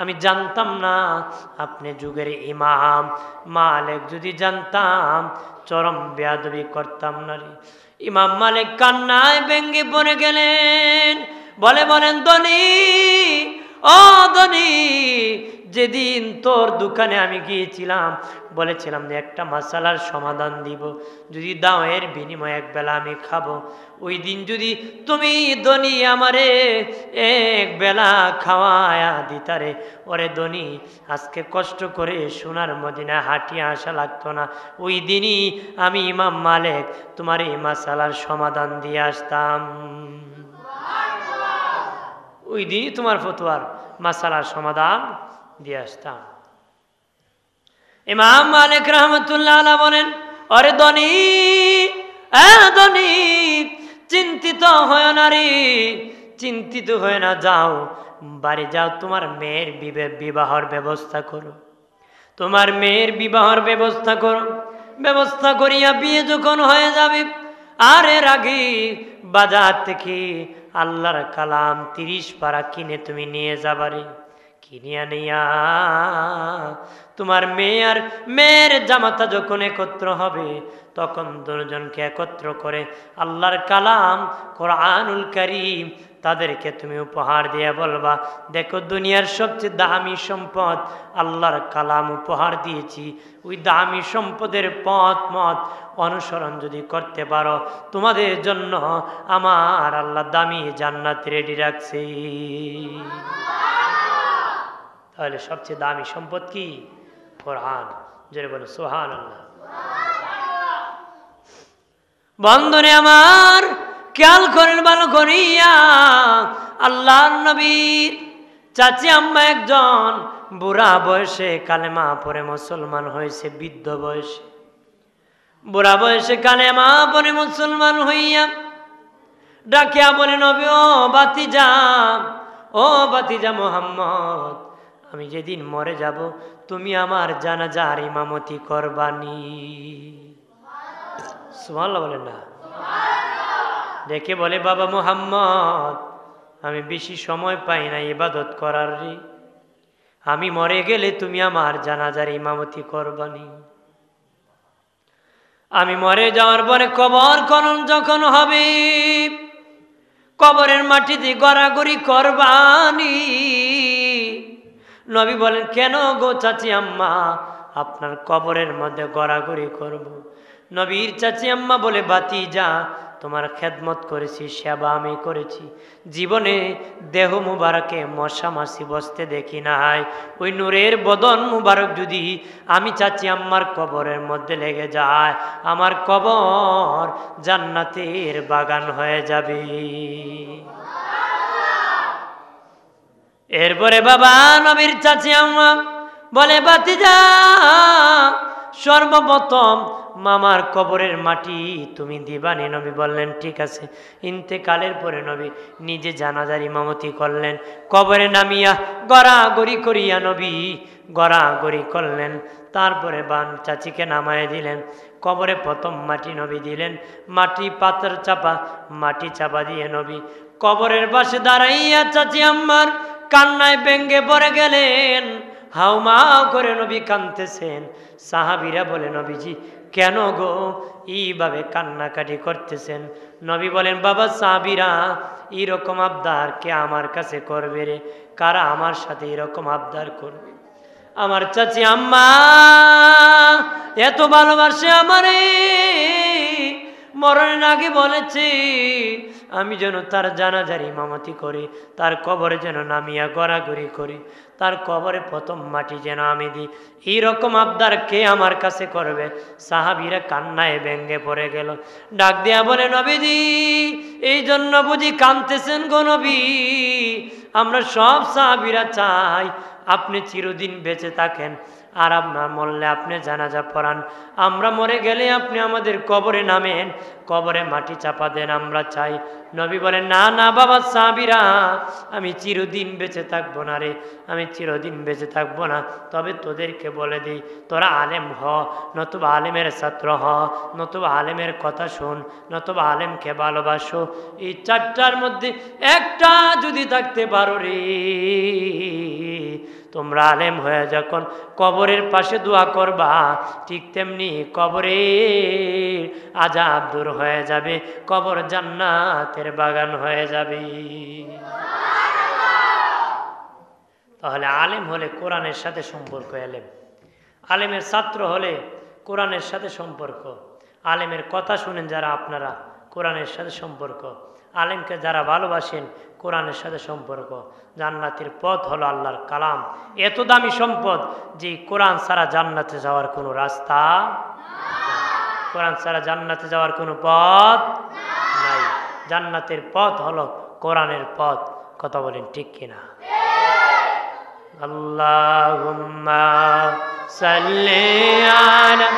Speaker 1: আমি জানতাম না আপনি যুগের ইমাম মালিক, যদি জানতাম চরম বেয়াদবি করতাম না রে। ইমাম মালিক কান্নায় ভেঙ্গে পড়ে গেলেন। বলেন ধনী, ও ধনী, যেদিন তোর দোকানে আমি গিয়েছিলাম বলেছিলাম যে একটা মাসালার সমাধান দিব, যদি দাও এর বিনিময়ে এক বেলা আমি খাবো। ওই দিন যদি তুমি ধনী আমারে এক বেলা খাওয়ায়া দিতারে, ওরে ধনী আজকে কষ্ট করে সোনার মদিনা হাঁটিয়ে আসা লাগতো না। ওই দিনই আমি ইমাম মালিক তোমার এই মাসালার সমাধান দিয়ে আসতাম। ওই দিনই তোমার ফতোয়ার মাসালার সমাধান দিয়ে আসতাম। ইমাম মালিক রহমতুল্লাহ আলাইহি বলেন, আরে ধনী, ধনী, চিন্তিত হয় না রে, চিন্তিত হয় না, যাও বাড়ি যাও, তোমার মেয়ের বিবাহর ব্যবস্থা করো, তোমার মেয়ের বিবাহর ব্যবস্থা করো। ব্যবস্থা করিয়া বিয়ে যখন হয়ে যাবে, আর এর আগে বাজার থেকে আল্লাহর কালাম 30 পারা কিনে তুমি নিয়ে যাবারে। কিনিয়া নিয়া তোমার মেয়ে আর মেয়ের জামাতা যখন একত্র হবে, তখন দুজনকে একত্র করে আল্লাহর কালাম কোরআনুল কারীম তাদেরকে তুমি উপহার দিয়ে বলবা, দেখো দুনিয়ার সবচেয়ে দামি সম্পদ আল্লাহর কালাম উপহার দিয়েছি। ওই দামি সম্পদের পথ মত অনুসরণ যদি করতে পারো, তোমাদের জন্য আমার আল্লাহ দামি জান্নাত রেডি রাখছে। তাহলে সবচেয়ে দামি সম্পদ কি? কোরআন। জোরে বলো সুবহানাল্লাহ। বন্ধুরে আমার, খেয়াল করেন ভালো করিয়া, আল্লাহর নবীর চাচি আম্মা একজন বুড়া বয়সে কালেমা পড়ে মুসলমান হয়েছে। বৃদ্ধ বয়সে, বুড়া বয়সে কালেমা পড়ে মুসলমান হইয়া ডাকিয়া বলে, নবী ও ভাতিজা, ও ও ভাতিজা মুহাম্মদ, আমি যেদিন মরে যাব তুমি আমার জানাজার ইমামতি করবানি। সুবহানাল্লাহ বলেন না? দেখে বলে বাবা মুহাম্মদ, আমি বেশি সময় পাই না ইবাদত করার রে, আমি মরে গেলে তুমি আমার জানাজার ইমামতি করবানি। আমি মরে যাওয়ার পরে কবর খনন যখন হবে, কবরের মাটিতে গড়াগড়ি করবানি। নবী বলেন, কেন গো চাচি আম্মা, আপনার কবরের মধ্যে গড়াগড়ি করব? নবীর চাচি আম্মা বলে, ভাতিজা তোমার খেদমত করেছি, সেবা আমি করেছি, জীবনে দেহ মুবারকে মশা মাছি বসতে দেখি নাই। ওই নূরের বদন মুবারক যদি আমি চাচি আম্মার কবরের মধ্যে লেগে যায়, আমার কবর জান্নাতের বাগান হয়ে যাবে। এরপরে বাবা নবীর চাচি আম্মা বলে, ভাতিজা সর্বপ্রথম মামার কবরের মাটি তুমি দিবানি। নবী বললেন ঠিক আছে। ইন্তেকালের পরে নবী নিজে জানাজার ইমামতি করলেন, কবরে নামিয়া গড়াগড়ি করিয়া নবী গড়াগড়ি করলেন। তারপরে বান চাচিকে নামায় দিলেন, কবরে প্রথম মাটি নবী দিলেন, মাটি পাথর চাপা, মাটি চাপা দিয়ে নবী কবরের পাশে দাঁড়াইয়া চাচি আম্মার কান্নায় ব্যঙ্গে পড়ে গেলেন, হাউমাউ করে নবী কাঁদতেছেন। সাহাবীরা বলে, নবীজি কেন গো এইভাবে কান্নাকাটি করতেছেন? নবী বলেন, বাবা সাহাবীরা, এইরকম আবদার কে আমার কাছে করবে রে? কারা আমার সাথে এরকম আবদার করবে? আমার চাচি আম্মা এত ভালোবাসে আমারে, মরণের আগে বলেছে আমি যেন তার জানাজার ইমামতি করি, তার কবরে যেন নামিয়া গড়াগড়ি করি, তার কবরে প্রথম মাটি যেন আমি দিই। এইরকম আবদার কে আমার কাছে করবে? সাহাবীরা কান্নায় ব্যঙ্গে পড়ে গেল। ডাক দিয়া বলে, নবীজি এই জন্য বুঝি কাঁদতেছেন গো নবী? আমরা সব সাহাবীরা চাই আপনি চিরদিন বেঁচে থাকেন, আর আপনার মরলে আপনি জানাজা পড়ান, আমরা মরে গেলে আপনি আমাদের কবরে নামেন, কবরে মাটি চাপা দেন, আমরা চাই। নবী বলেন, না না বাবা সাহাবীরা, আমি চিরদিন বেঁচে থাকবো না রে, আমি চিরদিন বেঁচে থাকবো না। তবে তোদেরকে বলে দিই, তোরা আলেম হ, নতুবা আলেমের ছাত্র হ, নতুবা আলেমের কথা শোন, নতুবা আলেমকে ভালোবাসো। এই চারটার মধ্যে একটা যদি থাকতে পারো রে, তোমরা আলেম হয়ে যখন কবরের পাশে দোয়া করবা, ঠিক তেমনি কবরের আযাব দূর হয়ে যাবে, কবর জান্নাতের বাগান হয়ে যাবে। তাহলে আলেম হলে কোরআনের সাথে সম্পর্ক, আলেমের ছাত্র হলে কোরআনের সাথে সম্পর্ক, আলেমের কথা শুনেন যারা আপনারা, কোরআনের সাথে সম্পর্ক, আলেমকে যারা ভালোবাসেন কোরআনের সাথে সম্পর্ক। জান্নাতের পথ হলো আল্লাহর কালাম, এত দামি সম্পদ যে কোরআন ছাড়া জান্নাতে যাওয়ার কোনো রাস্তা, কোরআন ছাড়া জান্নাতে যাওয়ার কোনো পথ নাই। জান্নাতের পথ হলো কোরআনের পথ। কথা বলেন ঠিক কিনা? আল্লাহুম্মা সাল্লি আলা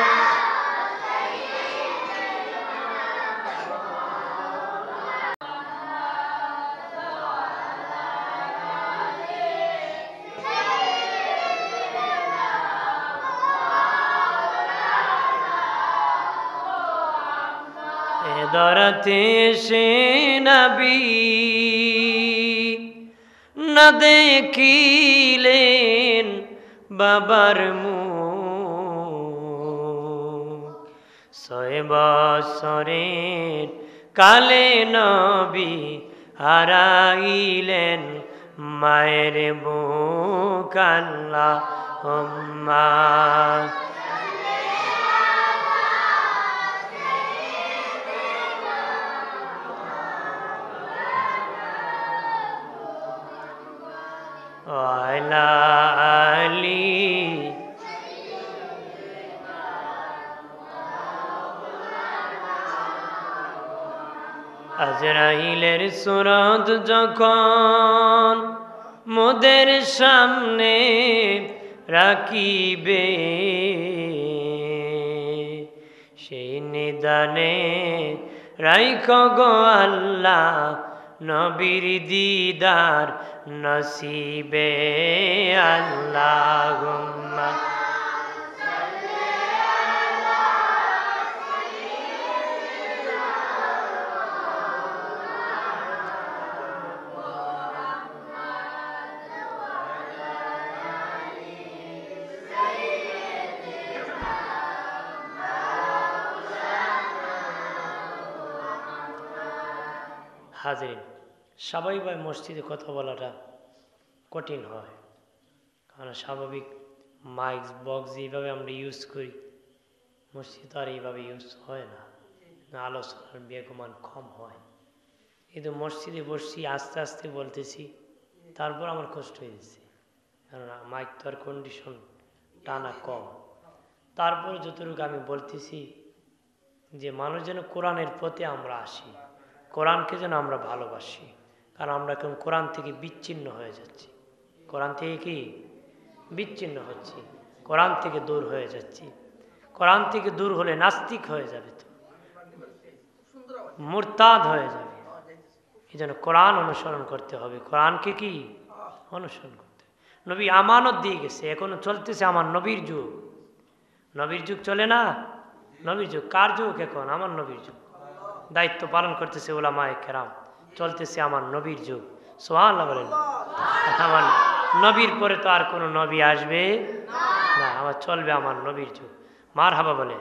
Speaker 1: দরতে সে নবী না দেখিলেন বাবার মুখ, ৬ বছরের কালে নবী হারাইলেন মায়ের বুক। আল্লাহুম্মা আলা আলি আজরাইলের সুরত যখন মোদের সামনে রাখিবে, সেই নিদানে রাইখ গো আল্লাহ নবীর দিদার নসিবে আল্লাহুম্মা হাজিরিন। স্বাভাবিকভাবে মসজিদে কথা বলাটা কঠিন হয়, কারণ স্বাভাবিক মাইক বক্স যেভাবে আমরা ইউজ করি মসজিদ আর এইভাবে ইউজ হয় না, আলোচনার বেগমান কম হয়। কিন্তু মসজিদে বসছি আস্তে আস্তে বলতেছি, তারপর আমার কষ্ট হয়ে যাচ্ছে, কারণ মাইক তো আর কন্ডিশন টানা কম। তারপর যতটুকু আমি বলতেছি যে মানুষ যেন কোরআনের প্রতি আমরা আসি, কোরআনকে যেন আমরা ভালোবাসি, কারণ আমরা এখন কোরআন থেকে বিচ্ছিন্ন হয়ে যাচ্ছি। কোরআন থেকে কি বিচ্ছিন্ন হচ্ছি, কোরআন থেকে দূর হয়ে যাচ্ছি। কোরআন থেকে দূর হলে নাস্তিক হয়ে যাবে, তো মুরতাদ হয়ে যাবে। এই জন্য কোরআন অনুসরণ করতে হবে, কোরআনকে কি অনুসরণ করতে হবে। নবী আমানত দিয়ে গেছে, এখনো চলতেছে আমার নবীর যুগ। নবীর যুগ চলে না, নবীর যুগ কার যুগ? এখন আমার নবীর যুগ। দায়িত্ব পালন করতেছে উলামায়ে কেরাম, চলতেছে আমার নবীর যুগ। সুবহানাল্লাহ বলেন। আমার নবীর পরে তো আর কোনো নবী আসবে না, আমার চলবে আমার নবীর যুগ। মারহাবা বলে।